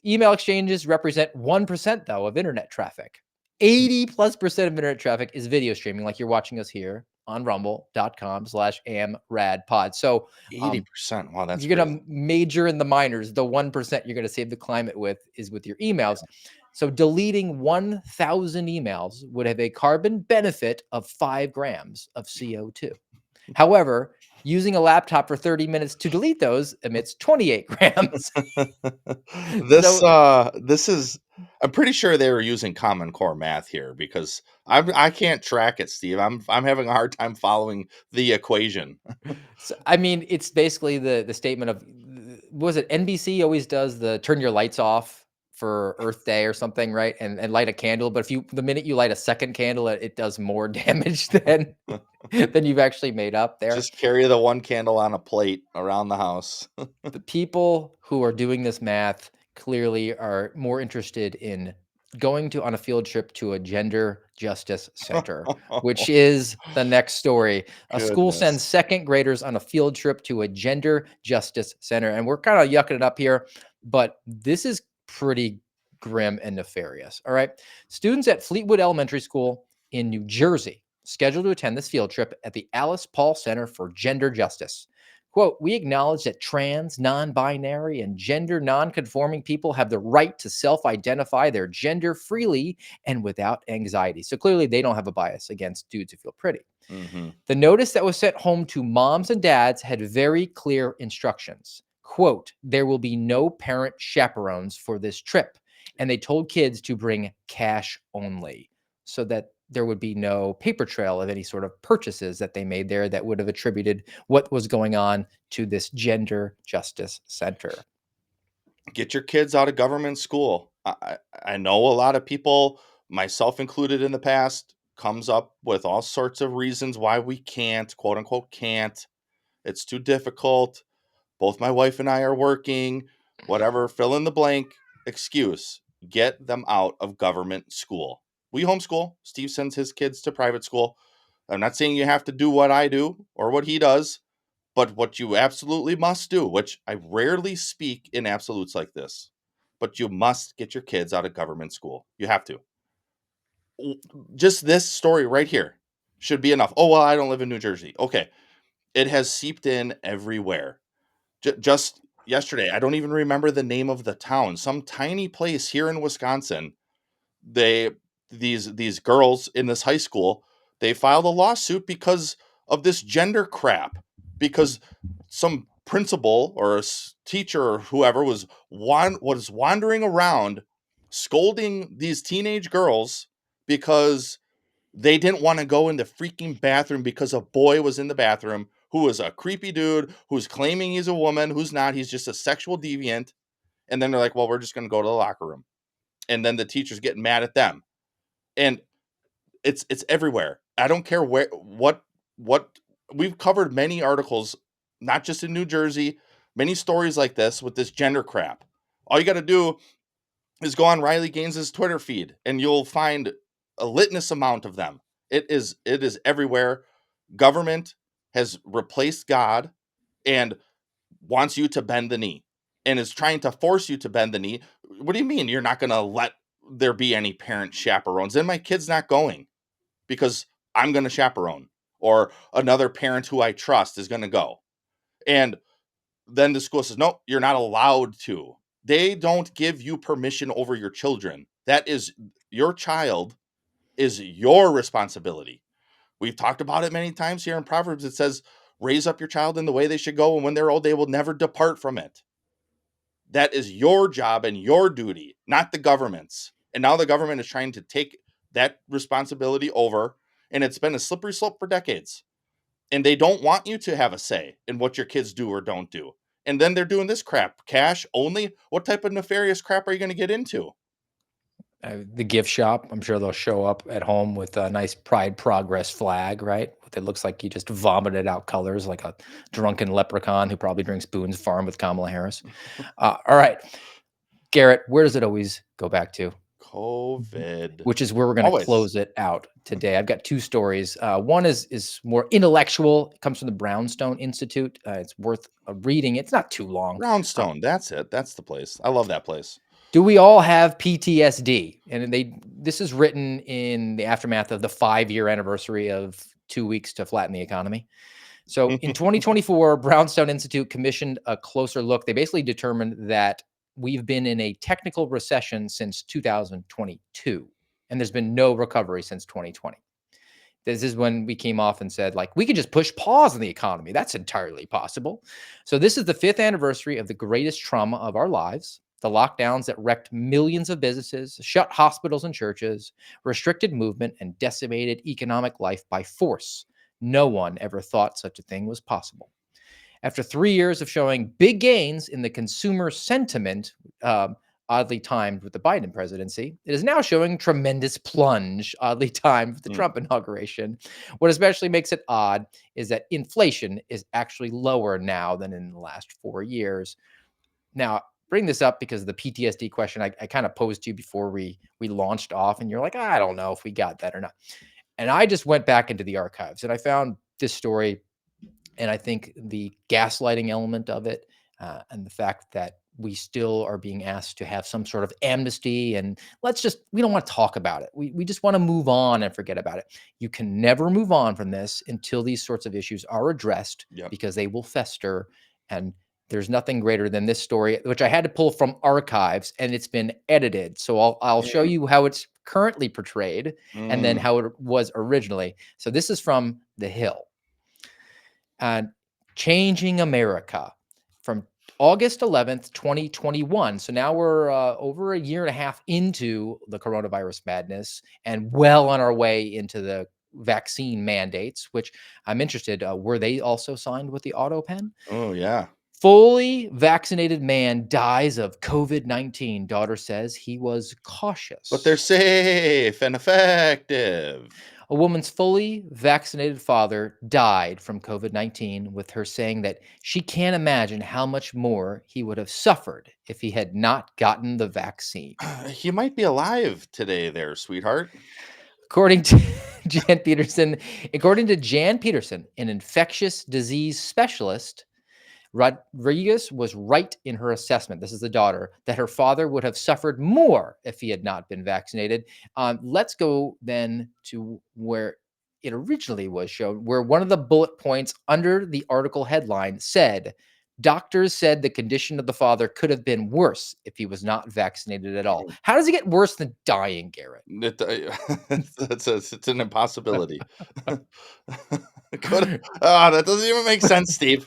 H: email exchanges represent 1%, though, of internet traffic. 80+% of internet traffic is video streaming, like you're watching us here on rumble.com/amradpod. So
I: 80%. Wow, that's
H: you're going
I: crazy.
H: to major in the minors. The 1% you're going to save the climate with is with your emails. So deleting 1,000 emails would have a carbon benefit of 5 grams of CO2. However, using a laptop for 30 minutes to delete those emits 28 grams.
I: This is, I'm pretty sure they were using Common Core math here, because I can't track it, Steve. I'm having a hard time following the equation.
H: So, I mean, it's basically the statement of, was it NBC always does the turn your lights off for Earth Day or something, right? And light a candle. But the minute you light a second candle, it does more damage than you've actually made up there.
I: Just carry the one candle on a plate around the house.
H: The people who are doing this math clearly are more interested in going on a field trip to a gender justice center, which is the next story. A school sends second graders on a field trip to a gender justice center. And we're kind of yucking it up here, but this is pretty grim and nefarious. All right. Students at Fleetwood Elementary School in New Jersey scheduled to attend this field trip at the Alice Paul Center for Gender Justice. Quote, we acknowledge that trans, non-binary, and gender non-conforming people have the right to self-identify their gender freely and without anxiety. So clearly they don't have a bias against dudes who feel pretty.
I: Mm-hmm.
H: The notice that was sent home to moms and dads had very clear instructions. Quote, there will be no parent chaperones for this trip. And they told kids to bring cash only, so that there would be no paper trail of any sort of purchases that they made there that would have attributed what was going on to this gender justice center.
I: Get your kids out of government school. I know a lot of people, myself included in the past, comes up with all sorts of reasons why we can't, quote unquote, can't. It's too difficult. Both my wife and I are working, whatever, fill in the blank excuse. Get them out of government school. We homeschool. Steve sends his kids to private school. I'm not saying you have to do what I do or what he does, but what you absolutely must do, which I rarely speak in absolutes like this, but you must get your kids out of government school. You have to. Just this story right here should be enough. Oh, well, I don't live in New Jersey. Okay. It has seeped in everywhere. Just yesterday. I don't even remember the name of the town. Some tiny place here in Wisconsin. These girls in this high school, they filed a lawsuit because of this gender crap. Because some principal or teacher or whoever was wandering around scolding these teenage girls because they didn't want to go in the freaking bathroom because a boy was in the bathroom who was a creepy dude who's claiming he's a woman, who's not. He's just a sexual deviant. And then they're like, well, we're just going to go to the locker room. And then the teacher's getting mad at them. And it's everywhere. I don't care what we've covered many articles, not just in New Jersey, many stories like this with this gender crap. All you got to do is go on Riley Gaines's Twitter feed and you'll find a litmus amount of them. It is everywhere. Government has replaced God and wants you to bend the knee and is trying to force you to bend the knee. What do you mean you're not going to let there be any parent chaperones? Then my kid's not going because I'm going to chaperone, or another parent who I trust is going to go. And then the school says, no, you're not allowed to. They don't give you permission over your children. That is your child is your responsibility. We've talked about it many times here in Proverbs. It says, raise up your child in the way they should go, and when they're old, they will never depart from it. That is your job and your duty, not the government's. And now the government is trying to take that responsibility over, and it's been a slippery slope for decades. And they don't want you to have a say in what your kids do or don't do. And then they're doing this crap, cash only. What type of nefarious crap are you going to get into?
H: The gift shop, I'm sure they'll show up at home with a nice Pride Progress flag, right? It looks like you just vomited out colors like a drunken leprechaun who probably drinks Boone's Farm with Kamala Harris. All right. Garrett, where does it always go back to?
I: COVID.
H: Which is where we're going to close it out today. I've got two stories. One is more intellectual. It comes from the Brownstone Institute. It's worth reading. It's not too long.
I: Brownstone, that's it. That's the place. I love that place.
H: Do we all have PTSD? And this is written in the aftermath of the 5-year anniversary of 2 weeks to flatten the economy. So in 2024, Brownstone Institute commissioned a closer look. They basically determined that we've been in a technical recession since 2022, and there's been no recovery since 2020. This is when we came off and said, like, we could just push pause on the economy. That's entirely possible. So this is the 5th anniversary of the greatest trauma of our lives. The lockdowns that wrecked millions of businesses, shut hospitals and churches, restricted movement, and decimated economic life by force. No one ever thought such a thing was possible. After 3 years of showing big gains in the consumer sentiment, oddly timed with the Biden presidency, it is now showing tremendous plunge, oddly timed with the Trump inauguration. What especially makes it odd is that inflation is actually lower now than in the last 4 years. Now, bring this up because of the PTSD question I kind of posed to you before we launched off, and you're like, I don't know if we got that or not. And I just went back into the archives and I found this story, and I think the gaslighting element of it, and the fact that we still are being asked to have some sort of amnesty, and we don't want to talk about it. We just want to move on and forget about it. You can never move on from this until these sorts of issues are addressed, because they will fester. And there's nothing greater than this story, which I had to pull from archives, and it's been edited. So I'll show you how it's currently portrayed and then how it was originally. So this is from The Hill. And Changing America from August 11th, 2021. So now we're over a year and a half into the coronavirus madness and well on our way into the vaccine mandates, which I'm interested. Were they also signed with the auto pen?
I: Oh, yeah.
H: Fully vaccinated man dies of COVID-19. Daughter says he was cautious.
I: But they're safe and effective.
H: A woman's fully vaccinated father died from COVID-19, with her saying that she can't imagine how much more he would have suffered if he had not gotten the vaccine.
I: He might be alive today there, sweetheart.
H: According to Jan Peterson, an infectious disease specialist, Rodriguez was right in her assessment. This is the daughter, that her father would have suffered more if he had not been vaccinated. Let's go then to where it originally was shown, where one of the bullet points under the article headline said, Doctors said the condition of the father could have been worse if he was not vaccinated at all. How does it get worse than dying, Garrett?
I: It's an impossibility. That doesn't even make sense, Steve.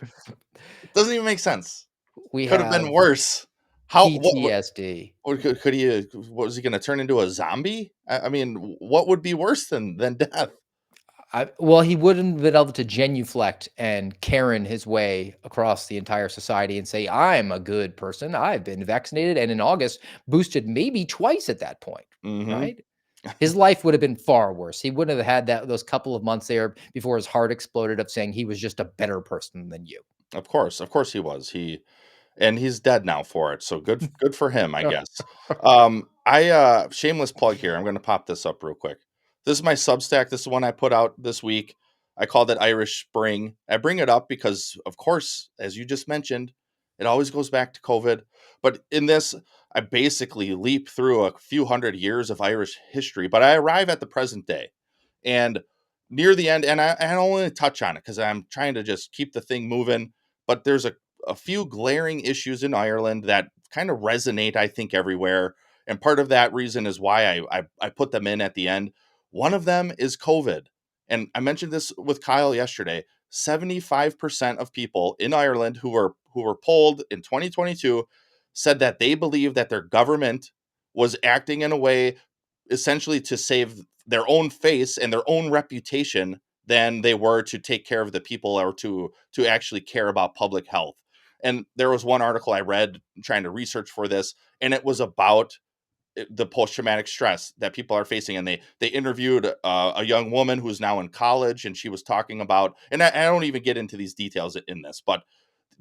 I: It doesn't even make sense.
H: We
I: Could have been
H: have
I: worse.
H: PTSD.
I: Could he? What was he going to turn into a zombie? I mean, what would be worse than death?
H: Well, he wouldn't have been able to genuflect and Karen his way across the entire society and say, I'm a good person. I've been vaccinated. And in August, boosted maybe twice at that point, right? His life would have been far worse. He wouldn't have had those couple of months there before his heart exploded of saying he was just a better person than you.
I: Of course he was. And he's dead now for it. So good for him, I guess. Shameless plug here. I'm going to pop this up real quick. This is my Substack. This is one I put out this week. I called it Irish Spring. I bring it up because, of course, as you just mentioned, it always goes back to COVID. But in this, I basically leap through a few hundred years of Irish history, but I arrive at the present day. And near the end, and I don't want to touch on it because I'm trying to just keep the thing moving, but there's a few glaring issues in Ireland that kind of resonate, I think, everywhere. And part of that reason is why I put them in at the end. One of them is COVID. And I mentioned this with Kyle yesterday. 75% of people in Ireland who were polled in 2022 said that they believe that their government was acting in a way essentially to save their own face and their own reputation than they were to take care of the people or to actually care about public health. And there was one article I read trying to research for this, and it was about the post-traumatic stress that people are facing. And they interviewed a young woman who's now in college, and she was talking about, and I don't even get into these details in this, but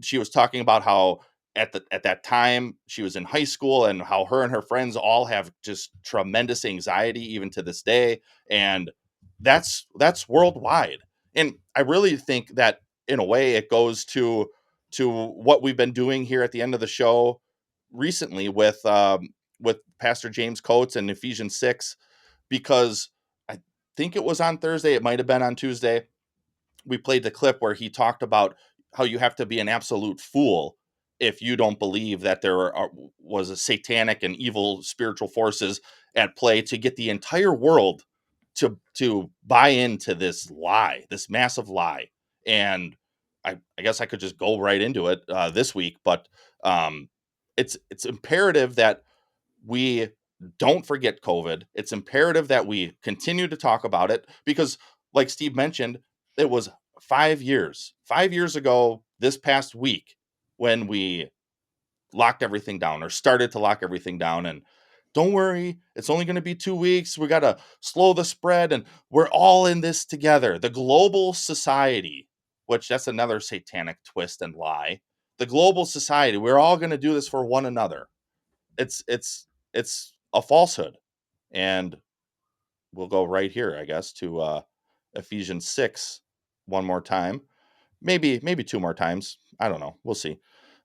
I: she was talking about how at that time she was in high school and how her and her friends all have just tremendous anxiety even to this day. And that's worldwide. And I really think that in a way it goes to what we've been doing here at the end of the show recently with Pastor James Coates and Ephesians 6, because I think it was on Thursday, it might have been on Tuesday, we played the clip where he talked about how you have to be an absolute fool if you don't believe that there was a satanic and evil spiritual forces at play to get the entire world to buy into this lie, this massive lie. And I guess I could just go right into it this week, but it's imperative that we don't forget COVID. It's imperative that we continue to talk about it because, like Steve mentioned, it was 5 years ago this past week when we locked everything down or started to lock everything down. And don't worry, it's only going to be 2 weeks. We got to slow the spread and we're all in this together. The global society, which that's another satanic twist and lie. The global society, we're all going to do this for one another. It's a falsehood. And we'll go right here, I guess, to Ephesians 6 one more time. Maybe 2 more times. I don't know. We'll see.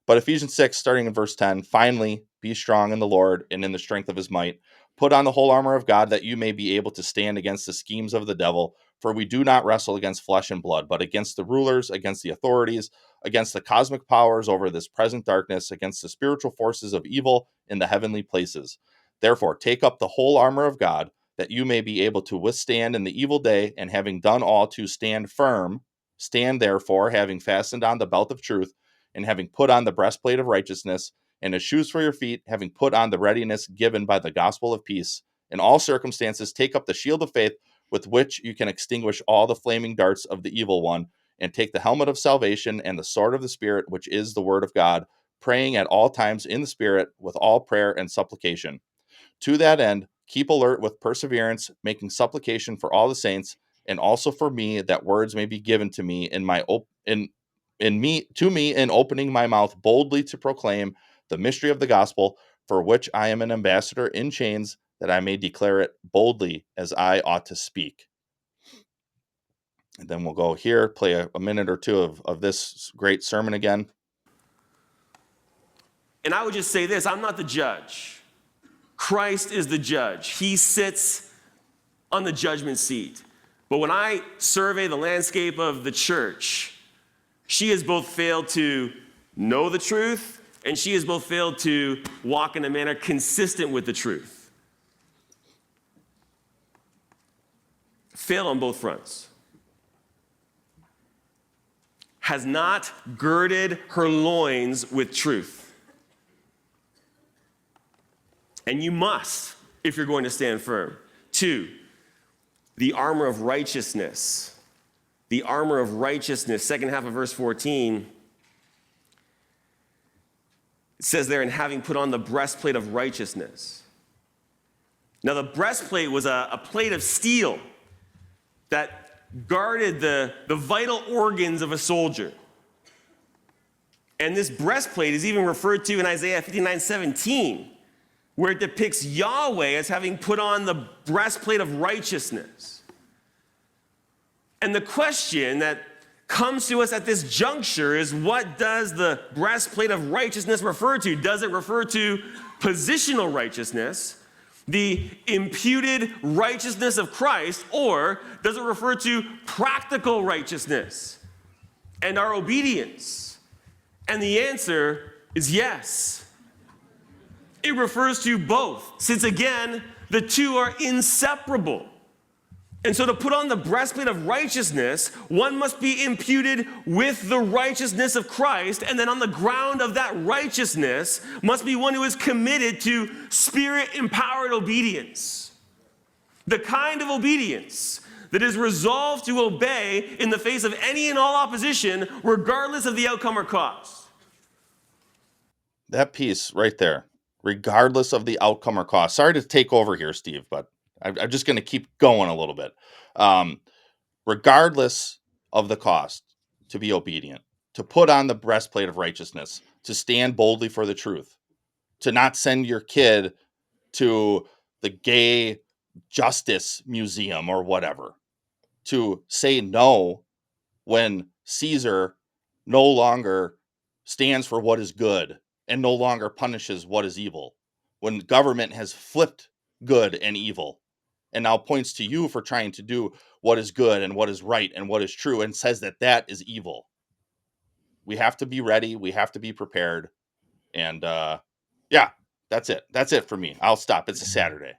I: But Ephesians 6, starting in verse 10, finally, be strong in the Lord and in the strength of his might. Put on the whole armor of God that you may be able to stand against the schemes of the devil. For we do not wrestle against flesh and blood, but against the rulers, against the authorities, against the cosmic powers over this present darkness, against the spiritual forces of evil in the heavenly places. Therefore, take up the whole armor of God that you may be able to withstand in the evil day, and having done all to stand firm, stand therefore, having fastened on the belt of truth, and having put on the breastplate of righteousness, and as shoes for your feet, having put on the readiness given by the gospel of peace. In all circumstances, take up the shield of faith with which you can extinguish all the flaming darts of the evil one, and take the helmet of salvation and the sword of the Spirit, which is the word of God, praying at all times in the Spirit with all prayer and supplication. To that end, keep alert with perseverance, making supplication for all the saints, and also for me, that words may be given to me in opening my mouth boldly to proclaim the mystery of the gospel, for which I am an ambassador in chains, that I may declare it boldly as I ought to speak. And then we'll go here, play a minute or two of this great sermon again.
N: And I would just say this, I'm not the judge. Christ is the judge. He sits on the judgment seat. But when I survey the landscape of the church, she has both failed to know the truth, and she has both failed to walk in a manner consistent with the truth. Failed on both fronts. Has not girded her loins with truth. And you must, if you're going to stand firm. 2, the armor of righteousness. The armor of righteousness, second half of verse 14. It says there, and having put on the breastplate of righteousness. Now, the breastplate was a plate of steel that guarded the vital organs of a soldier. And this breastplate is even referred to in Isaiah 59:17, where it depicts Yahweh as having put on the breastplate of righteousness. And the question that comes to us at this juncture is, what does the breastplate of righteousness refer to? Does it refer to positional righteousness, the imputed righteousness of Christ, or does it refer to practical righteousness and our obedience? And the answer is yes. It refers to both, since again, the two are inseparable. And so to put on the breastplate of righteousness, one must be imputed with the righteousness of Christ, and then on the ground of that righteousness must be one who is committed to Spirit-empowered obedience. The kind of obedience that is resolved to obey in the face of any and all opposition, regardless of the outcome or cost.
I: That piece right there, regardless of the outcome or cost. Sorry to take over here, Steve, but I'm just going to keep going a little bit. Regardless of the cost, to be obedient, to put on the breastplate of righteousness, to stand boldly for the truth, to not send your kid to the gay justice museum or whatever, to say no when Caesar no longer stands for what is good and no longer punishes what is evil, when government has flipped good and evil and now points to you for trying to do what is good and what is right and what is true and says that that is evil. We have to be ready. We have to be prepared. And yeah, that's it. That's it for me. I'll stop. It's a Saturday.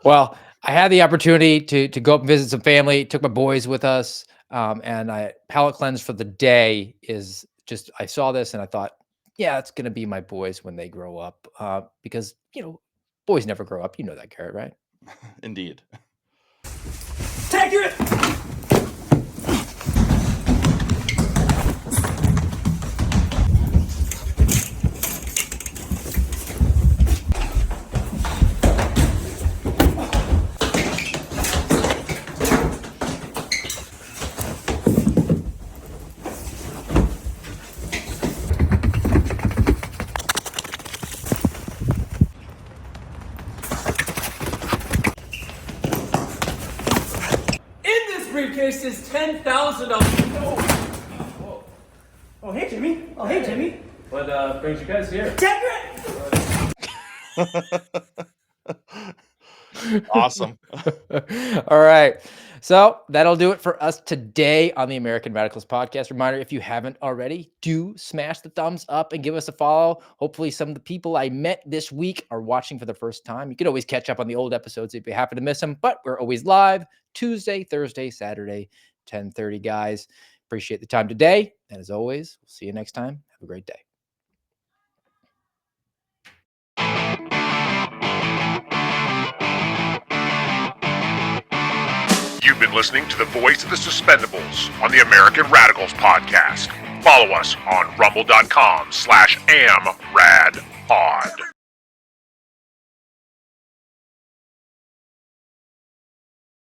H: Well, I had the opportunity to go up and visit some family, took my boys with us, and I palate cleanse for the day is just, I saw this and I thought, yeah, it's going to be my boys when they grow up, because, you know, boys never grow up. You know that, Garrett, right?
I: Indeed.
N: Take it!
O: Briefcase is $10,000. Oh, hey, Jimmy. Oh, hey, Jimmy.
N: What brings you guys here?
I: Awesome.
H: All right. So that'll do it for us today on the American Radicals podcast. Reminder, if you haven't already, do smash the thumbs up and give us a follow. Hopefully some of the people I met this week are watching for the first time. You can always catch up on the old episodes if you happen to miss them, but we're always live Tuesday, Thursday, Saturday, 10:30, guys. Appreciate the time today. And as always, we'll see you next time. Have a great day.
G: You've been listening to the voice of the Suspendables on the American Radicals podcast. Follow us on rumble.com/AmRadPod.